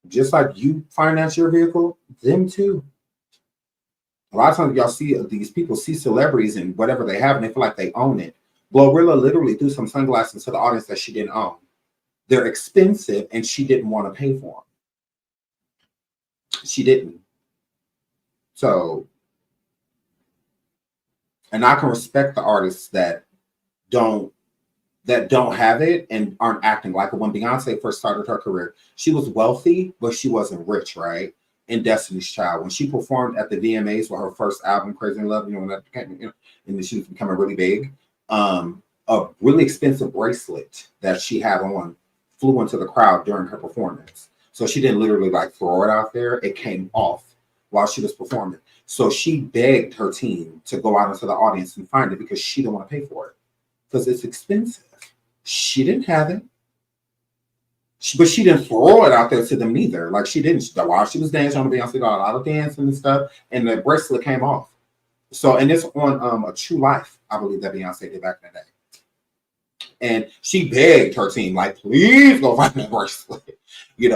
Just like you finance your vehicle, them too. A lot of times y'all see these people see celebrities and whatever they have and they feel like they own it. Glorilla literally threw some sunglasses to the audience that she didn't own. They're expensive and she didn't want to pay for them. She didn't. So, and I can respect the artists that don't have it and aren't acting like it. When Beyonce first started her career, she was wealthy, but she wasn't rich, right? In Destiny's Child, when she performed at the VMAs with her first album, Crazy in Love, you know, when that became, you know, and then she was becoming really big, a really expensive bracelet that she had on flew into the crowd during her performance. So she didn't literally like throw it out there. It came off while she was performing. So she begged her team to go out into the audience and find it because she didn't want to pay for it because it's expensive. She didn't have it. But she didn't throw it out there to them neither. Like she didn't. While she was dancing on the Beyonce, got a lot of dancing and stuff, and the bracelet came off. So, and it's on a True Life, I believe that Beyonce did back in the day. And she begged her team, like, please go find that bracelet.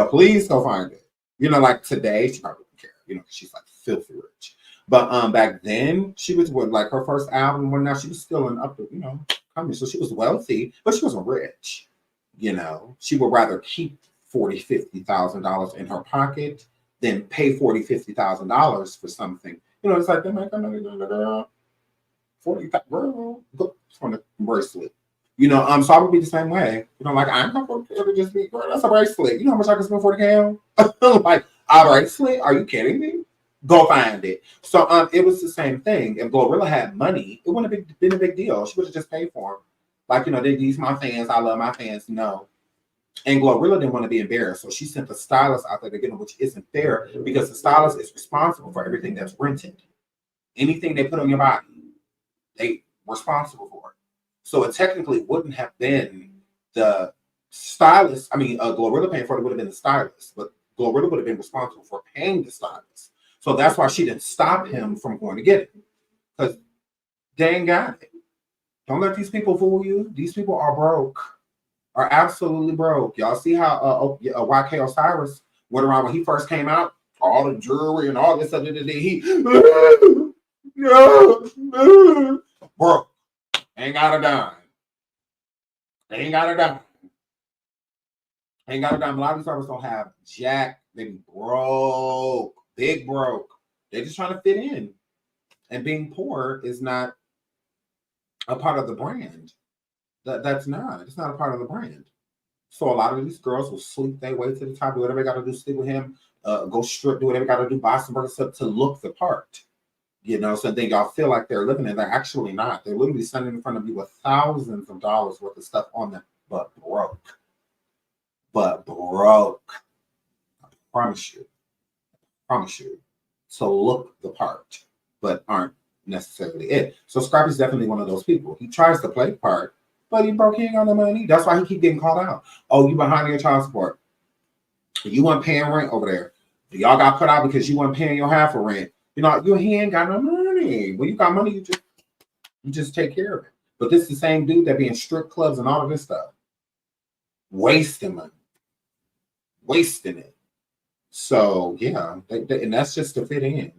Please go find it. Like today, she probably wouldn't care, because she's like filthy rich. But back then, she was with like her first album, when now she was still in upper, coming. So she was wealthy, but she wasn't rich. She would rather keep $40,000-$50,000 in her pocket than pay $40,000-$50,000 for something. It's like, they make that money, girl. $40,000 for the bracelet. So I would be the same way. Like, I'm not going to ever just be, girl, that's a bracelet. You know how much I can spend for the cow? Like, a bracelet? Are you kidding me? Go find it. So it was the same thing. If Glorilla had money, it wouldn't have been a big deal. She would have just paid for them. Like, these my fans. I love my fans. No. And Glorilla didn't want to be embarrassed. So she sent the stylist out there to get them, which isn't fair because the stylist is responsible for everything that's rented. Anything they put on your body, they responsible for it. So it technically wouldn't have been the stylist. I mean, Glorilla paying for it would have been the stylist, but Glorilla would have been responsible for paying the stylist. So that's why she didn't stop him from going to get it because they ain't got it. Don't let these people fool you. These people are broke, are absolutely broke. Y'all see how YK Osiris went around when he first came out, all the jewelry and all this stuff. He broke. Ain't got a dime. Ain't got a dime. Ain't got a dime. A lot of these artists don't have jack. They be broke. Big broke. They're just trying to fit in. And being poor is not a part of the brand. It's not a part of the brand. So a lot of these girls will sleep their way to the top, do whatever they got to do, sleep with him, go strip, do whatever they got to do, buy some burger stuff to look the part. So then y'all feel like they're living and they're actually not. They're literally standing in front of you with thousands of dollars worth of stuff on them, but broke. I promise you. To look the part, but aren't necessarily it. So Scrappy's definitely one of those people. He tries to play the part, but he broke. He ain't got no money. That's why he keep getting called out. Oh, you behind your child support. You weren't paying rent over there. Y'all got put out because you weren't paying your half of rent. He ain't got no money. When you got money, you just take care of it. But this is the same dude that be in strip clubs and all of this stuff. Wasting money. Wasting it. So yeah, and that's just to fit in.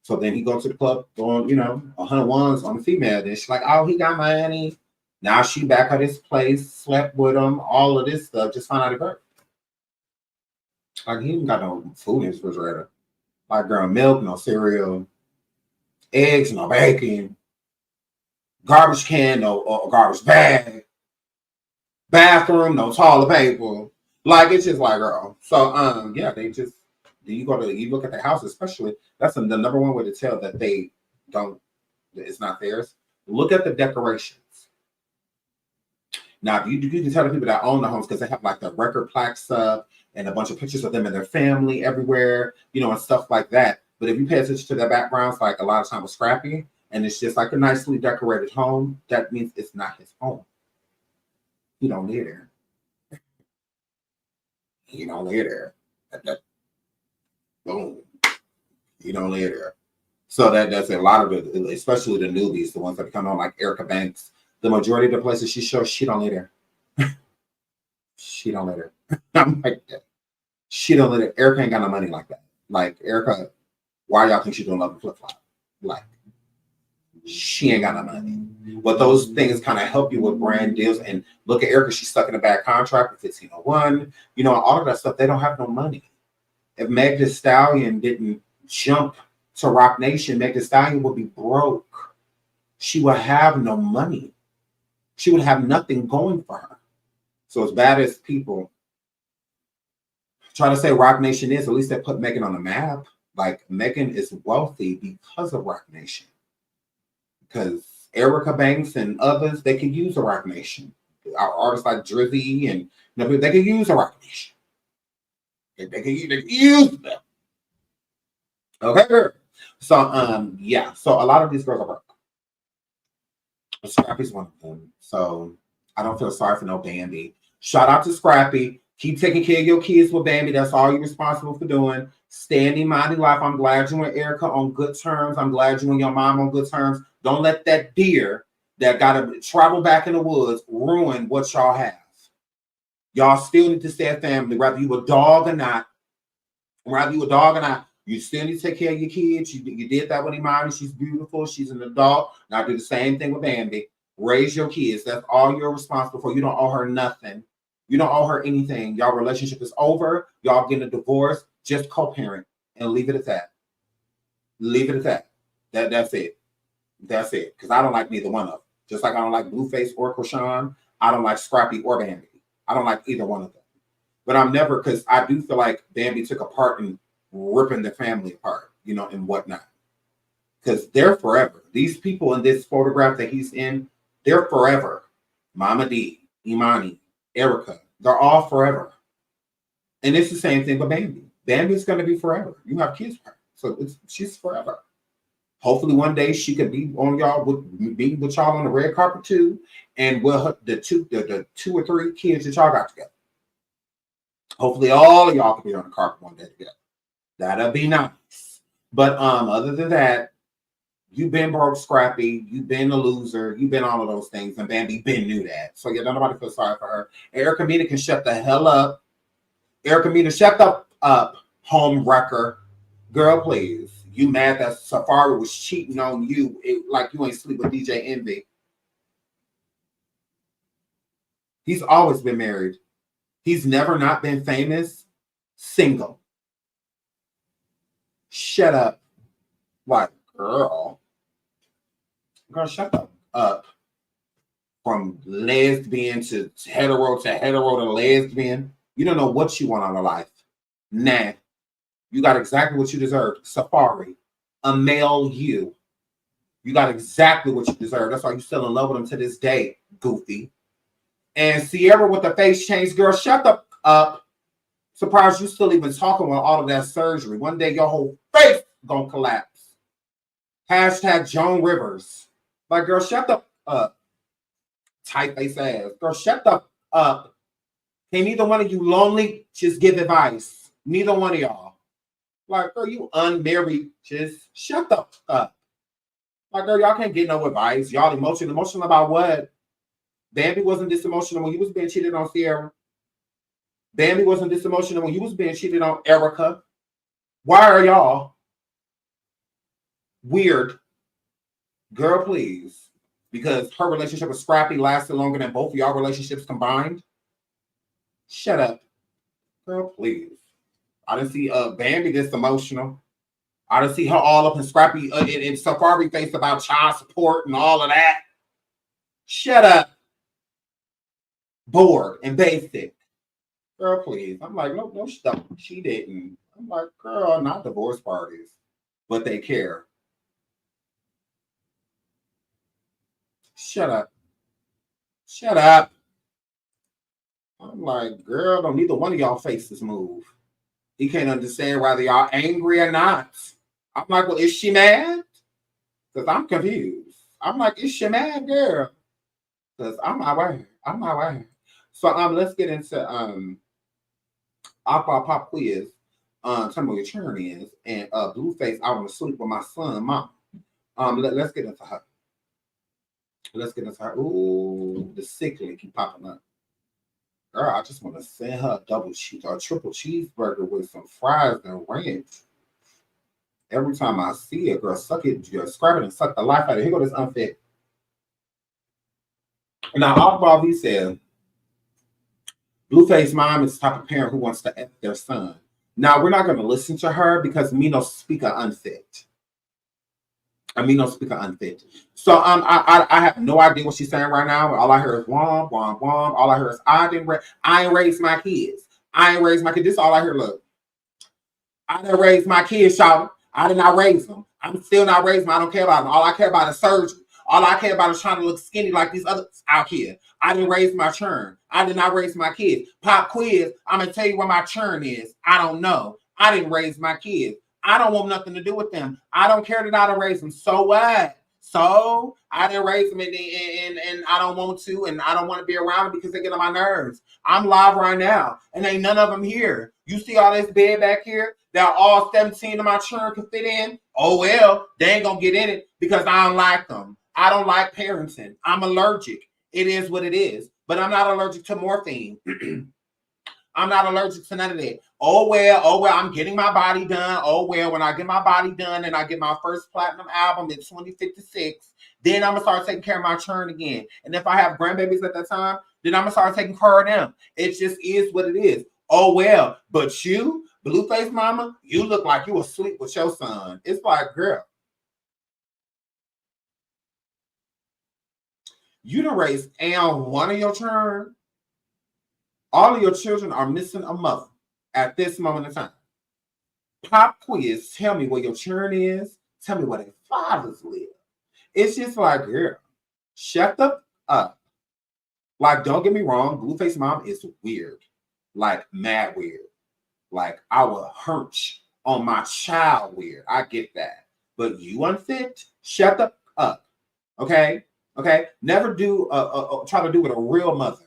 So then he goes to the club on, 101s on the female. Then she's like, oh, he got money. Now she back at his place, slept with him, all of this stuff. Just found out he broke. Like he ain't got no food in his refrigerator. Like girl, milk, no cereal, eggs, no bacon, garbage can, no garbage bag, bathroom, no toilet paper. Like it's just like girl. So yeah, they just you look at the house, especially that's the number one way to tell that they don't. It's not theirs. Look at the decorations. Now you can tell the people that own the homes because they have like the record plaques up and a bunch of pictures of them and their family everywhere, and stuff like that. But if you pay attention to their backgrounds, like a lot of time with Scrappy, and it's just like a nicely decorated home, that means it's not his home. He don't live there. He don't live there. Boom. He don't live there. So that's a lot of it, especially the newbies, the ones that come on like Erica Banks. The majority of the places she shows, she don't live there. She don't live there. I'm like, she don't live there. Erica ain't got no money like that. Like Erica, why y'all think she's doing Love and Flip Flop? Like, she ain't got no money. But those things kind of help you with brand deals. And look at Erica, she's stuck in a bad contract with 1501. All of that stuff, they don't have no money. If Meg Thee Stallion didn't jump to Rock Nation, Meg Thee Stallion would be broke. She would have no money. She would have nothing going for her. So as bad as people try to say Rock Nation is, at least they put Megan on the map. Like Megan is wealthy because of Rock Nation. Because Erica Banks and others, they could use a Rock Nation. Our artists like Drizzy and they could use a Rock Nation. They can use them. Okay, girl. So yeah. So a lot of these girls are broke. Scrappy's one of them. So I don't feel sorry for no Bambi. Shout out to Scrappy. Keep taking care of your kids with Bambi. That's all you're responsible for doing. Standing mighty life. I'm glad you and Erica on good terms. I'm glad you and your mom on good terms. Don't let that deer that got to travel back in the woods ruin what y'all have. Y'all still need to stay a family, whether you a dog or not. Whether you a dog or not, you still need to take care of your kids. You did that with Imani. She's beautiful. She's an adult. Now do the same thing with Bambi. Raise your kids. That's all you're responsible for. You don't owe her nothing. You don't owe her anything. Y'all relationship is over. Y'all getting a divorce. Just co-parent and leave it at that. Leave it at that. That's it. That's it. Because I don't like neither one of them. Just like I don't like Blueface or Krishan. I don't like Scrappy or Bambi. I don't like either one of them. But I'm never, because I do feel like Bambi took a part in ripping the family apart, you know, and whatnot. Because they're forever. These people in this photograph that he's in, they're forever. Mama D, Imani, Erica, they're all forever. And it's the same thing with Bambi. Bambi's going to be forever. You have kids with her. So she's forever. Hopefully one day she could be on y'all with y'all on the red carpet too. And with the two or three kids that y'all got together. Hopefully all of y'all can be on the carpet one day together. That'll be nice. But other than that, you've been broke, Scrappy. You've been a loser. You've been all of those things. And Bambi been knew that. So yeah, nobody feel sorry for her. Erica Mena can shut the hell up. Erica Mena, shut the up, home wrecker. Girl, please. You mad that Safari was cheating on you like you ain't sleep with DJ Envy. He's always been married. He's never not been famous. Single. Shut up. What, girl? Girl, shut up. From lesbian to hetero to lesbian. You don't know what you want out of life. Nah. You got exactly what you deserve. Safari. A male you. You got exactly what you deserve. That's why you're still in love with him to this day, goofy. And Sierra with the face change, girl, shut the up. Surprised you still even talking with all of that surgery. One day your whole face gonna collapse. Hashtag Joan Rivers. Like, girl, shut the up. Tight face ass. Girl, shut the up. Can neither one of you lonely just give advice? Neither one of y'all. Like, girl, you unmarried, just shut the up. Like, girl, y'all can't get no advice. Y'all emotional. Emotional about what? Bambi wasn't this emotional when you was being cheated on Sierra. Bambi wasn't this emotional when you was being cheated on Erica. Why are y'all weird? Girl, please. Because her relationship with Scrappy lasted longer than both of y'all relationships combined. Shut up. Girl, please. I didn't see Bambi this emotional. I didn't see her all up in Scrappy in Safari face about child support and all of that. Shut up. Bored and basic. Girl, please. I'm like, no, stop. She didn't. I'm like, girl, not divorce parties. But they care. Shut up. Shut up. I'm like, girl, don't neither one of y'all faces move. He can't understand whether y'all angry or not. I'm like, well, is she mad? Because I'm confused. I'm like, is she mad, girl? Because I'm my way. I'm my way. So let's get into Akbar Pop Quiz. Tell me what your turn is. And Blueface, I want to sleep with my son, mom. Let's get into her. Let's get into her. Ooh, the sickly keep popping up. Girl, I just want to send her a double cheese or a triple cheeseburger with some fries and ranch. Every time I see it, girl, suck it, scrap it and suck the life out of it. Here go this unfit. Now, Akbar V said, Blueface mom is the type of parent who wants to F their son. Now, we're not going to listen to her because me no speaker unfit. So I have no idea what she's saying right now. All I hear is womp, womp, womp. All I hear is I ain't raised my kids. This is all I hear. Look, I didn't raise my kids, y'all. I did not raise them. I'm still not raising them. I don't care about them. All I care about is surgery. All I care about is trying to look skinny like these others out here. I didn't raise my churn. I did not raise my kids. Pop quiz, I'm going to tell you what my churn is. I don't know. I didn't raise my kids. I don't want nothing to do with them. I don't care that I don't raise them. So what? So I didn't raise them and I don't want to, and I don't want to be around them because they get on my nerves. I'm live right now, and ain't none of them here. You see all this bed back here that all 17 of my children can fit in? Oh, well, they ain't going to get in it because I don't like them. I don't like parenting. I'm allergic. It is what it is. But I'm not allergic to morphine. I'm not allergic to none of that. Oh, well, I'm getting my body done. Oh, well, when I get my body done and I get my first platinum album in 2056, then I'm going to start taking care of my churn again. And if I have grandbabies at that time, then I'm going to start taking care of them. It just is what it is. Oh, well, but you, Blueface mama, you look like you asleep with your son. It's like, girl, you done raised one of your children. All of your children are missing a mother at this moment in time. Pop quiz, tell me where your children is. Tell me where their fathers live. It's just like, girl, shut up. Like, don't get me wrong, Blueface mom is weird. Like, mad weird. Like, I will hunch on my child weird. I get that. But you unfit, shut up. Okay? Okay? Never do, try to do what a real mother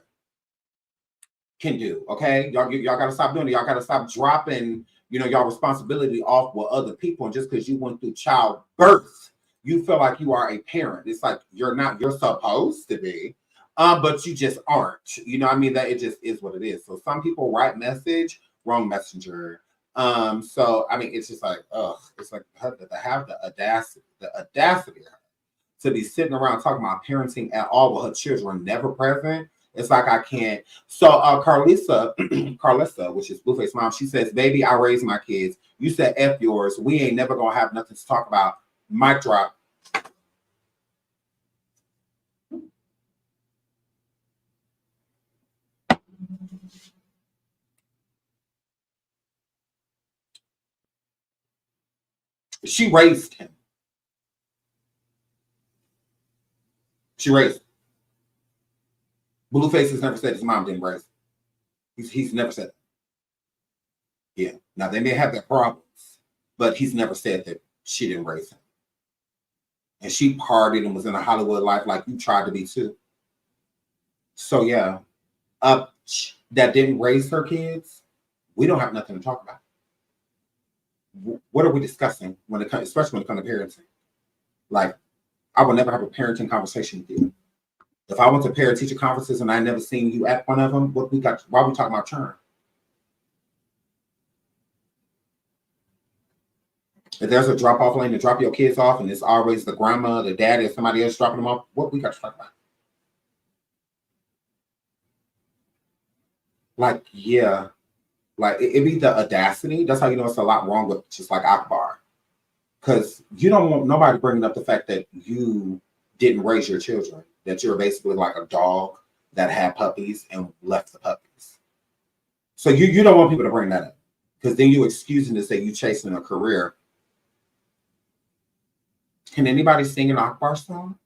can do. Okay? Y'all got to stop doing it. Y'all got to stop dropping, y'all responsibility off with other people. And just because you went through childbirth, you feel like you are a parent. It's like you're not. You're supposed to be. But you just aren't. You know what I mean? That it just is what it is. So some people write message, wrong messenger. So I mean, it's just like, it's like to have the audacity to be sitting around talking about parenting at all while her children are never present. It's like I can't. So Carlissa, which is Blueface mom, she says, "Baby, I raised my kids. You said F yours. We ain't never gonna have nothing to talk about." Mic drop. She raised him. She raised him. Blueface has never said his mom didn't raise him. He's never said it. Yeah. Now, they may have their problems, but he's never said that she didn't raise him. And she partied and was in a Hollywood life like you tried to be too. So, yeah. That didn't raise her kids, we don't have nothing to talk about. What are we discussing especially when it comes to parenting? Like, I will never have a parenting conversation with you. If I went to parent-teacher conferences and I never seen you at one of them, why are we talking about churn? If there's a drop-off lane to drop your kids off and it's always the grandma, the daddy, or somebody else dropping them off, what we got to talk about? Like, yeah. Like, it be the audacity. That's how you know it's a lot wrong with just like Akbar. Because you don't want nobody bringing up the fact that you didn't raise your children, that you're basically like a dog that had puppies and left the puppies. So you don't want people to bring that up, because then you're excusing to say you chasing a career. Can anybody sing an Akbar song?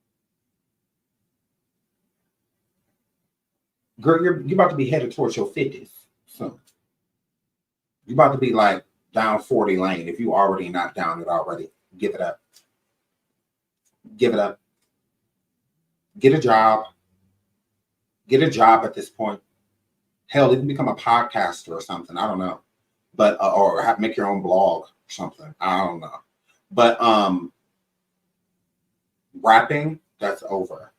Girl, you're about to be headed towards your 50s soon. You're about to be like down 40 lane. If you already not down it already, give it up. Give it up. Get a job. Get a job at this point. Hell, even become a podcaster or something. I don't know. But or make your own blog or something. I don't know. But rapping, that's over.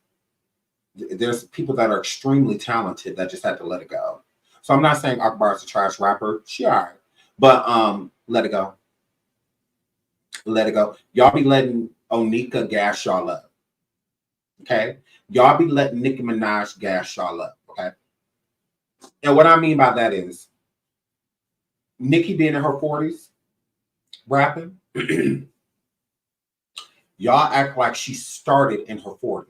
There's people that are extremely talented that just had to let it go. So I'm not saying Akbar is a trash rapper. She all right. But let it go. Let it go. Y'all be letting Onika gas y'all up. Okay? Y'all be letting Nicki Minaj gas y'all up. Okay? And what I mean by that is Nicki being in her 40s rapping, y'all act like she started in her 40s.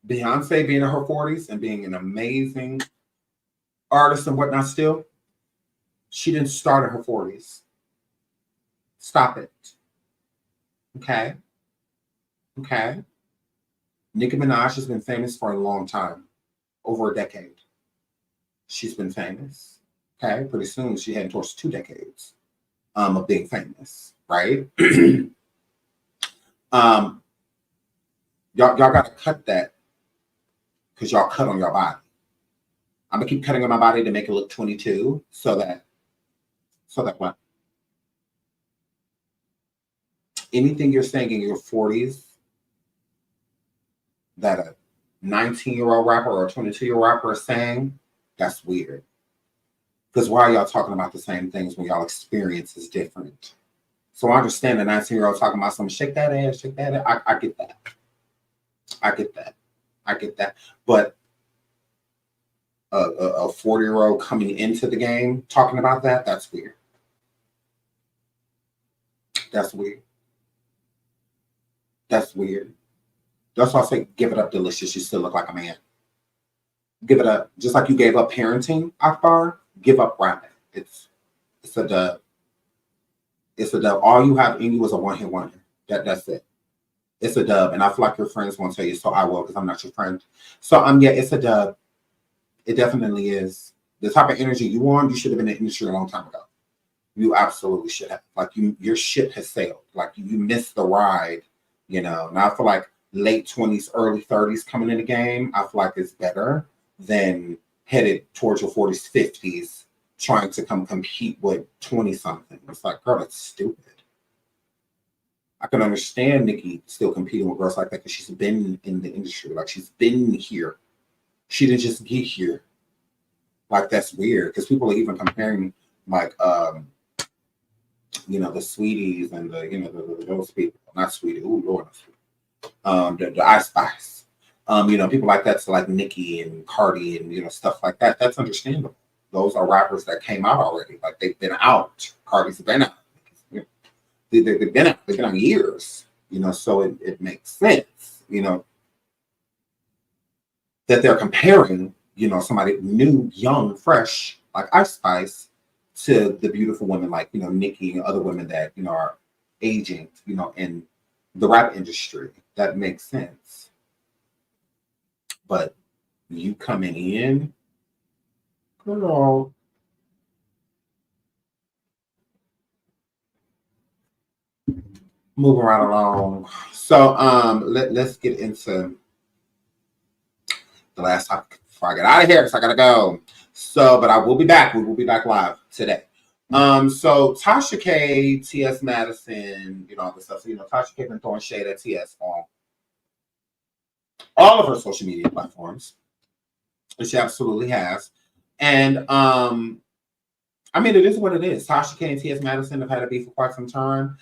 Beyonce being in her 40s and being an amazing artist and whatnot still, she didn't start in her 40s. Stop it. Okay? Okay? Nicki Minaj has been famous for a long time, over a decade. She's been famous. Okay, pretty soon she heading towards 2 decades of being famous, right? Y'all gotta cut that because y'all cut on your body. I'm gonna keep cutting on my body to make it look 22, so that what? Anything you're saying in your 40s that a 19-year-old rapper or a 22-year-old rapper is saying, that's weird. Because why are y'all talking about the same things when y'all experience is different? So I understand a 19-year-old talking about something, shake that ass, shake that ass. I get that. I get that. I get that. But a 40-year-old coming into the game talking about that, that's weird. That's weird. That's weird. That's why I say give it up, Delicious. You still look like a man. Give it up. Just like you gave up parenting, Akbar, give up rapping. It's a dub. It's a dub. All you have in you is a one-hit wonder. That's it. It's a dub. And I feel like your friends won't tell you, so I will, because I'm not your friend. So yeah, it's a dub. It definitely is. The type of energy you want, you should have been in the industry a long time ago. You absolutely should have. Like your ship has sailed. Like you missed the ride, you know. Now I feel like late 20s, early 30s coming in the game, I feel like it's better than headed towards your 40s, 50s, trying to come compete with 20-something. It's like, girl, that's stupid. I can understand Nicki still competing with girls like that because she's been in the industry. Like, she's been here. She didn't just get here. Like, that's weird because people are even comparing, like, you know, the Sweeties and the, you know, those people. Not Sweetie. Oh, Lord. The Ice Spice. You know, people like that to like Nicki and Cardi and, you know, stuff like that. That's understandable. Those are rappers that came out already. Like, they've been out. Cardi's been out. They've been out. They've been out years. You know, so it makes sense, you know, that they're comparing, you know, somebody new, young, fresh, like Ice Spice, to the beautiful women like, you know, Nicki and other women that, you know, are aging, you know, in the rap industry. That makes sense. But you coming in, girl. Moving right along. So let's get into the last topic before I get out of here, because I gotta go. So, but I will be back. We will be back live today. So Tasha K, T.S. Madison, you know, all this stuff. So, you know, Tasha K been throwing shade at T.S. on all of her social media platforms. And she absolutely has. And I mean, it is what it is. Tasha K and T.S. Madison have had a beef for quite some time.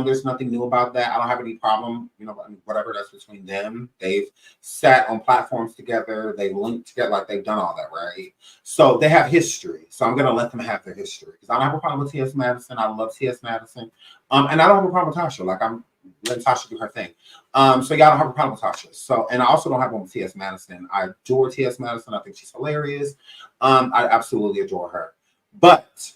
There's nothing new about that. I don't have any problem, you know, whatever that's between them. They've sat on platforms together. They linked together, like they've done all that, right? So they have history. So I'm going to let them have their history. Because I don't have a problem with T.S. Madison. I love T.S. Madison. And I don't have a problem with Tasha. Like, I'm letting Tasha do her thing. So y'all don't have a problem with Tasha. So, and I also don't have one with T.S. Madison. I adore T.S. Madison. I think she's hilarious. I absolutely adore her. But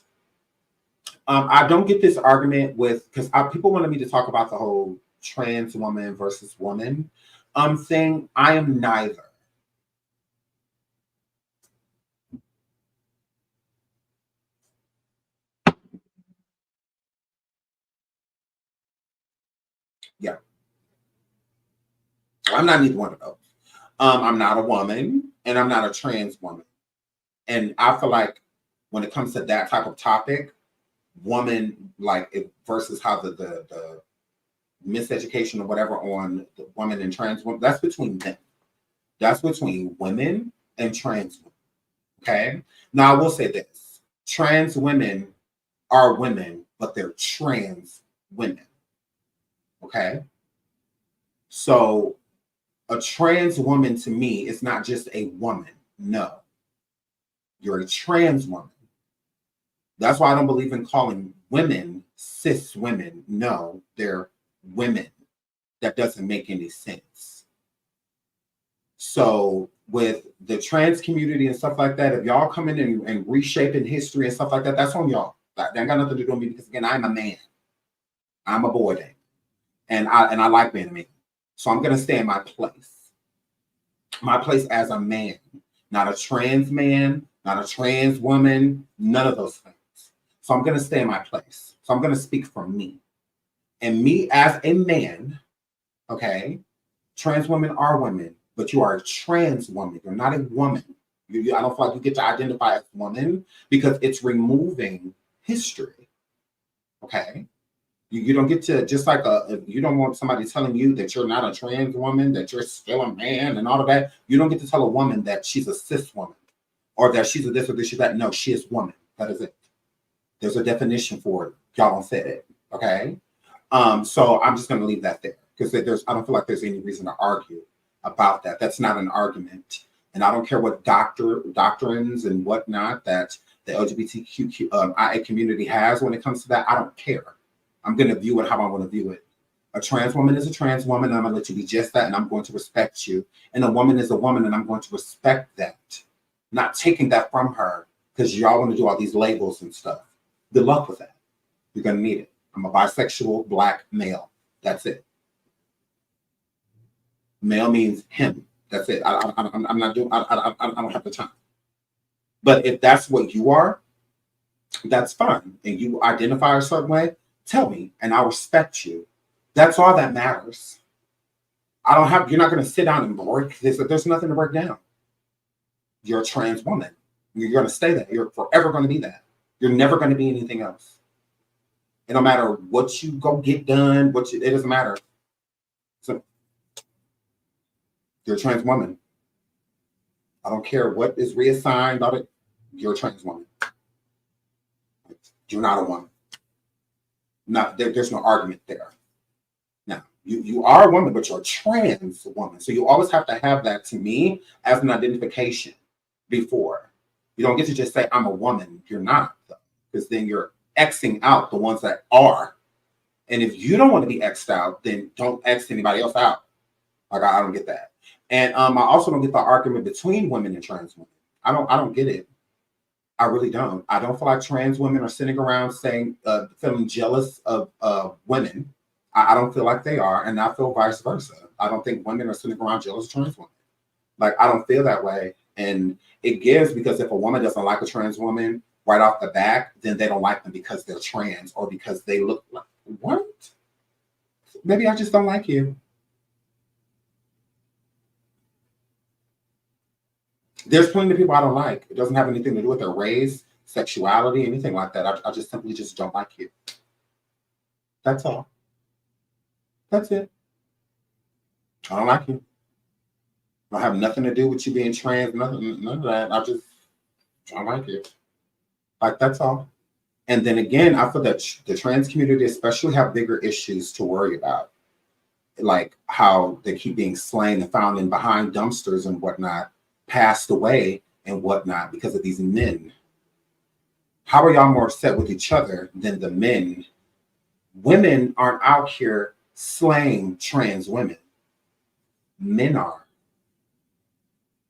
I don't get this argument with, because people wanted me to talk about the whole trans woman versus woman thing. I am neither. Yeah. I'm not neither one of those. I'm not a woman and I'm not a trans woman. And I feel like when it comes to that type of topic, woman, like it versus how the miseducation or whatever on the women and trans women, that's between them. That's between women and trans women. Okay. Now I will say this: trans women are women, but they're trans women. Okay. So a trans woman to me is not just a woman. No. You're a trans woman. That's why I don't believe in calling women cis women. No, they're women. That doesn't make any sense. So with the trans community and stuff like that, if y'all come in and reshaping history and stuff like that, that's on y'all. That ain't got nothing to do with me, because again, I'm a man. I'm a boy then. And I like being a man. So I'm gonna stay in my place. My place as a man, not a trans man, not a trans woman, none of those things. So I'm going to stay in my place. So I'm going to speak for me. And me as a man, okay, trans women are women, but you are a trans woman. You're not a woman. I don't feel like you get to identify as woman because it's removing history, okay? You don't get to, just like you don't want somebody telling you that you're not a trans woman, that you're still a man and all of that. You don't get to tell a woman that she's a cis woman or that she's a this or this or that. No, she is woman. That is it. There's a definition for it. Y'all don't fit it, okay? So I'm just going to leave that there because I don't feel like there's any reason to argue about that. That's not an argument. And I don't care what doctrines and whatnot that the LGBTQIA community has when it comes to that. I don't care. I'm going to view it how I want to view it. A trans woman is a trans woman, and I'm going to let you be just that, and I'm going to respect you. And a woman is a woman, and I'm going to respect that. Not taking that from her because y'all want to do all these labels and stuff. Good luck with that. You're going to need it. I'm a bisexual black male. That's it. Male means him. That's it. I'm not doing. I don't have the time. But if that's what you are, that's fine. And you identify a certain way, tell me, and I'll respect you. That's all that matters. You're not going to sit down and break this. There's nothing to break down. You're a trans woman. You're going to stay that. You're forever going to be that. You're never going to be anything else. It don't matter what you go get done. It doesn't matter. So you're a trans woman. I don't care what is reassigned about it. You're a trans woman. You're not a woman. There's no argument there. Now, you are a woman, but you're a trans woman. So you always have to have that, to me, as an identification before. You don't get to just say, I'm a woman. You're not, though, because then you're Xing out the ones that are. And if you don't want to be X'd out, then don't X anybody else out. Like, I don't get that. And I also don't get the argument between women and trans women. I don't get it. I really don't. I don't feel like trans women are sitting around saying, feeling jealous of women. I don't feel like they are, and I feel vice versa. I don't think women are sitting around jealous of trans women. Like, I don't feel that way. And it gives, because if a woman doesn't like a trans woman right off the bat, then they don't like them because they're trans or because they look like, what? Maybe I just don't like you. There's plenty of people I don't like. It doesn't have anything to do with their race, sexuality, anything like that. I just simply just don't like you. That's all. That's it. I don't like you. I have nothing to do with you being trans, none of that. I don't like you. Like, that's all. And then again, I feel that the trans community especially have bigger issues to worry about. Like how they keep being slain and found in behind dumpsters and whatnot, passed away and whatnot because of these men. How are y'all more upset with each other than the men? Women aren't out here slaying trans women. Men are.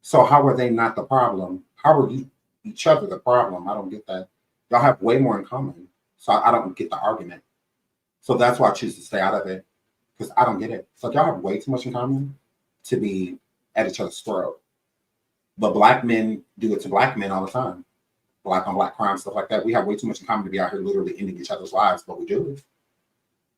So how are they not the problem? How are you each other the problem? I don't get that. Y'all have way more in common. So I don't get the argument. So that's why I choose to stay out of it. Because I don't get it. It's like y'all have way too much in common to be at each other's throat. But black men do it to black men all the time. Black on black crime, stuff like that. We have way too much in common to be out here literally ending each other's lives, but we do it.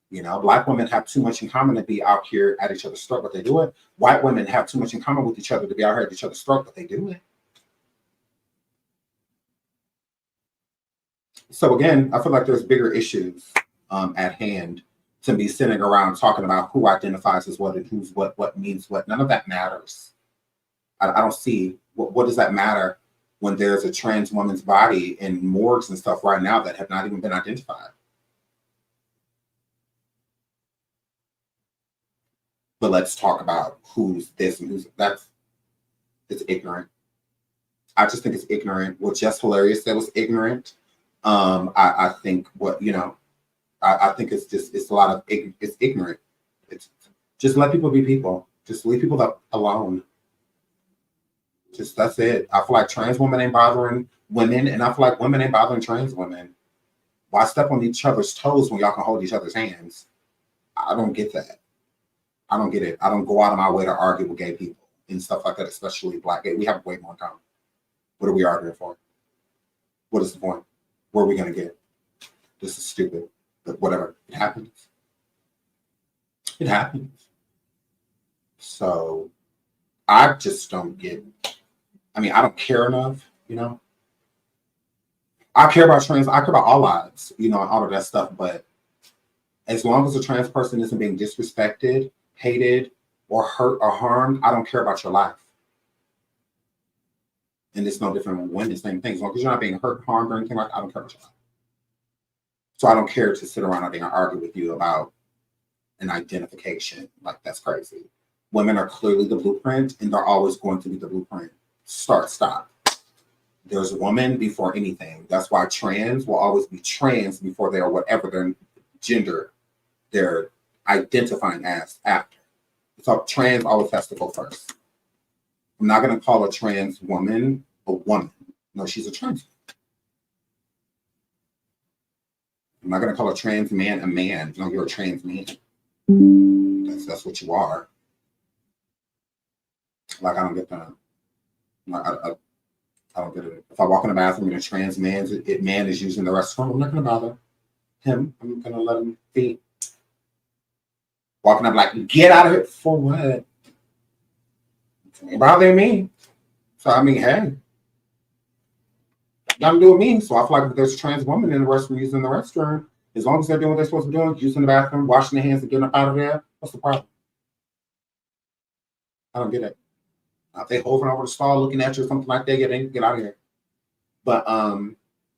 You know, black women have too much in common to be out here at each other's throat, but they do it. White women have too much in common with each other to be out here at each other's throat, but they do it. So again, I feel like there's bigger issues at hand to be sitting around talking about who identifies as what and who's what means what. None of that matters. I don't see what does that matter when there's a trans woman's body in morgues and stuff right now that have not even been identified. But let's talk about who's this and who's that's. It's ignorant. I just think it's ignorant. What Jess Hilarious said was ignorant. I think I think it's a lot of it's ignorant. It's just let people be people. Just leave people alone. Just that's it. I feel like trans women ain't bothering women, and I feel like women ain't bothering trans women. Why step on each other's toes when y'all can hold each other's hands? I don't get that. I don't get it. I don't go out of my way to argue with gay people. and stuff like that, especially Black gay. We have way more in common. What are we arguing for? What is the point? Where are we going to get? This is stupid. But whatever. It happens. It happens. So I just don't get, I mean, I don't care enough, you know. I care about trans, I care about all lives, you know, and all of that stuff. But as long as a trans person isn't being disrespected, hated, or hurt or harmed, I don't care about your life. And it's no different when women, same thing. As long as you're not being hurt, harmed, or anything like that, I don't care about your life. So I don't care to sit around and argue with you about an identification. Like, that's crazy. Women are clearly the blueprint, and they're always going to be the blueprint. Start, stop. There's a woman before anything. That's why trans will always be trans before they are whatever their gender they're identifying as after. So trans always has to go first. I'm not going to call a trans woman a woman. No, she's a trans. I'm not going to call a trans man a man. No, you're a trans man. That's what you are. Like, I don't get that. I don't get it. If I walk in the bathroom and a trans man is using the restroom, I'm not going to bother him. I'm going to let him be. Walking up like, get out of here. For what? Ain't bothering me. So, I mean, hey. Nothing to do with me. So I feel like if there's a trans woman in the restroom using the restroom, as long as they're doing what they're supposed to be doing, using the bathroom, washing their hands and getting up out of there, what's the problem? I don't get it. If they hovering over the stall looking at you or something like that, get out of here. But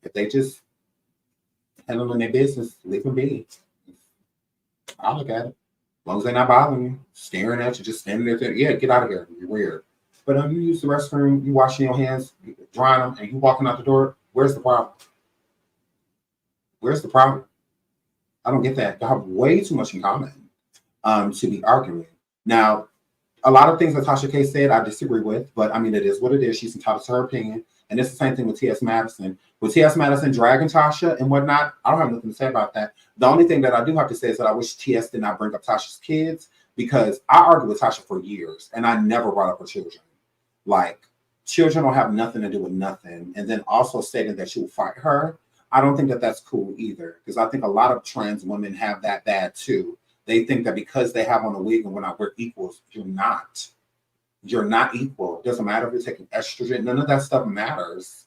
if they just handling their business, leave them be. I'll look at it. As long as they're not bothering you, staring at you, just standing there, yeah, get out of here. You're weird. But you use the restroom, you washing your hands, drying them, and you walking out the door, where's the problem? Where's the problem? I don't get that. They have way too much in common to be arguing. Now, a lot of things that Tasha K said, I disagree with, but I mean, it is what it is. She's entitled to her opinion. And it's the same thing with T.S. Madison. With T.S. Madison dragging Tasha and whatnot, I don't have nothing to say about that. The only thing that I do have to say is that I wish T.S. did not bring up Tasha's kids, because I argued with Tasha for years and I never brought up her children. Like, children don't have nothing to do with nothing. And then also stating that she will fight her, I don't think that that's cool either, because I think a lot of trans women have that bad too. They think that because they have on a wig and we're equals, you're not. You're not equal. It doesn't matter if you're taking estrogen. None of that stuff matters.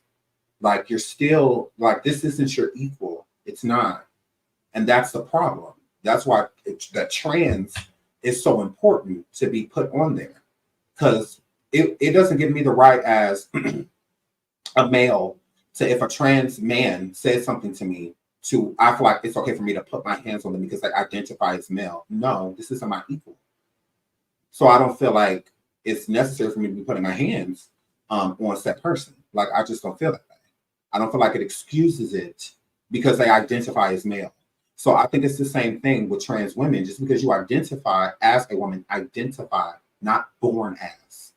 Like, you're still, like, this isn't your equal. It's not. And that's the problem. That's why that trans is so important to be put on there. Because it doesn't give me the right as a male to, if a trans man says something to me, I feel like it's okay for me to put my hands on them because they identify as male. No, this isn't my equal. So I don't feel like it's necessary for me to be putting my hands on said person. Like, I just don't feel that way. I don't feel like it excuses it because they identify as male. So I think it's the same thing with trans women. Just because you identify as a woman, identify, not born as.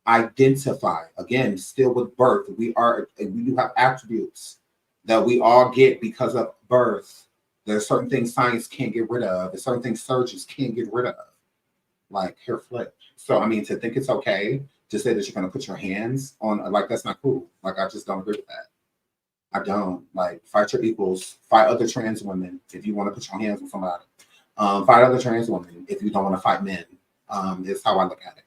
Identify. Again, still with birth, we do have attributes that we all get because of birth. There's certain things science can't get rid of. There's certain things surgeons can't get rid of, like hair flip. So, I mean, to think it's okay to say that you're going to put your hands on, like, that's not cool. Like, I just don't agree with that. I don't. Like, fight your equals. Fight other trans women if you want to put your hands on somebody. Fight other trans women if you don't want to fight men. Is how I look at it.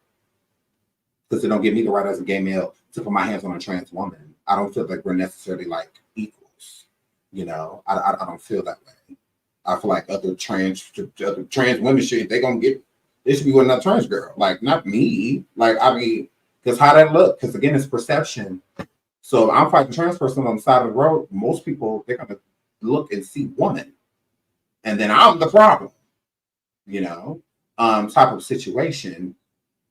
Because it don't give me the right as a gay male to put my hands on a trans woman. I don't feel like we're necessarily, like, equals. You know, I don't feel that way. I feel like other trans women should, they should be with another trans girl. Like, not me. Like, I mean, because how that look? Because again, it's perception. So if I'm fighting a trans person on the side of the road, most people, they're gonna look and see woman. And then I'm the problem. You know, type of situation.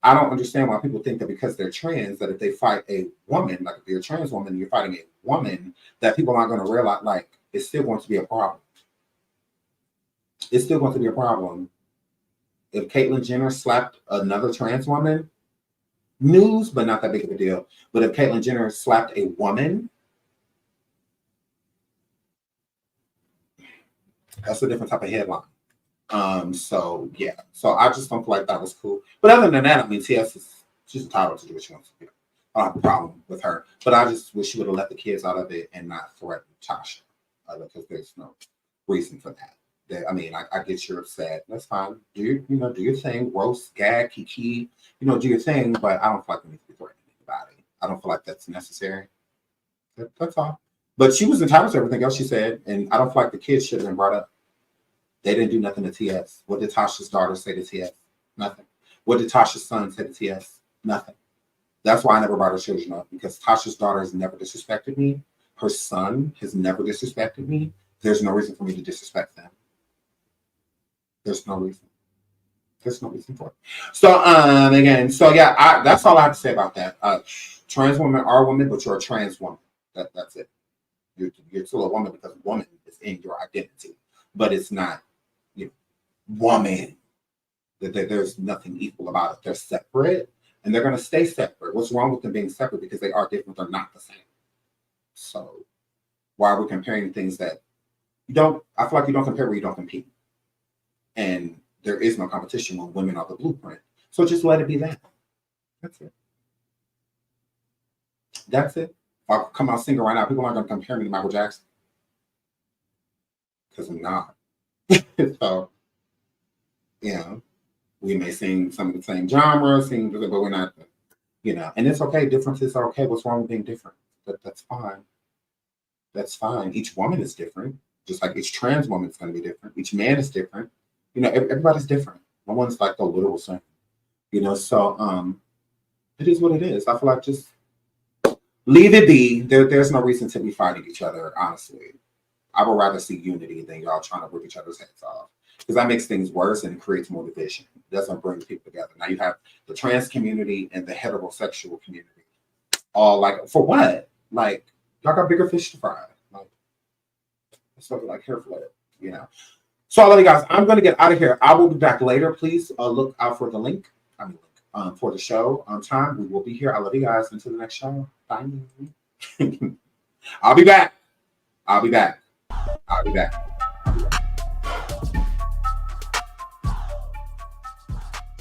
I don't understand why people think that because they're trans, that if they fight a woman, like if you're a trans woman and you're fighting a woman, that people aren't going to realize, like, it's still going to be a problem. It's still going to be a problem. If Caitlyn Jenner slapped another trans woman, news, but not that big of a deal. But if Caitlyn Jenner slapped a woman, that's a different type of headline. So yeah, so I just don't feel like that was cool. But other than that, I mean, TS is She's entitled to do what she wants to do. I don't have a problem with her, but I just wish she would have let the kids out of it and not threatened Tasha, because there's no reason for that. I mean, I get you're upset. That's fine. Do your thing. Roast, gag, kiki. Do your thing. But I don't feel like we need to be threatening anybody. I don't feel like that's necessary. That's all. But she was entitled to everything else she said, and I don't feel like the kids should have been brought up. They didn't do nothing to TS. What did Tasha's daughter say to TS? Nothing. What did Tasha's son say to TS? Nothing. That's why I never brought her children up, because Tasha's daughter has never disrespected me. Her son has never disrespected me. There's no reason for me to disrespect them. There's no reason. There's no reason for it. So again, that's all I have to say about that. Trans women are women, but you're a trans woman. That's it. You're still a woman because woman is in your identity, but it's not woman. There's nothing equal about it. They're separate, and they're going to stay separate. What's wrong with them being separate? Because they are different. They're not the same. So why are we comparing things that you don't? I feel like you don't compare where you don't compete. And there is no competition when women are the blueprint. So just let it be that. That's it. That's it. If I come out singing right now, people aren't going to compare me to Michael Jackson. Because I'm not. So, we may sing some of the same genres, but we're not, and it's okay. Differences are okay. What's wrong with being different? That's fine. That's fine. Each woman is different. Just like each trans woman is going to be different. Each man is different. Everybody's different. No one's like the literal same. So it is what it is. I feel like just leave it be. There's no reason to be fighting each other, honestly. I would rather see unity than y'all trying to rip each other's heads off. Because that makes things worse and creates more division. It doesn't bring people together. Now you have the trans community and the heterosexual community. All like, for what? Like, y'all got bigger fish to fry. Like, it's something like hair flip, So I love you guys. I'm going to get out of here. I will be back later. Please look out for the link. For the show on time. We will be here. I love you guys. Until the next show. Bye. I'll be back. I'll be back.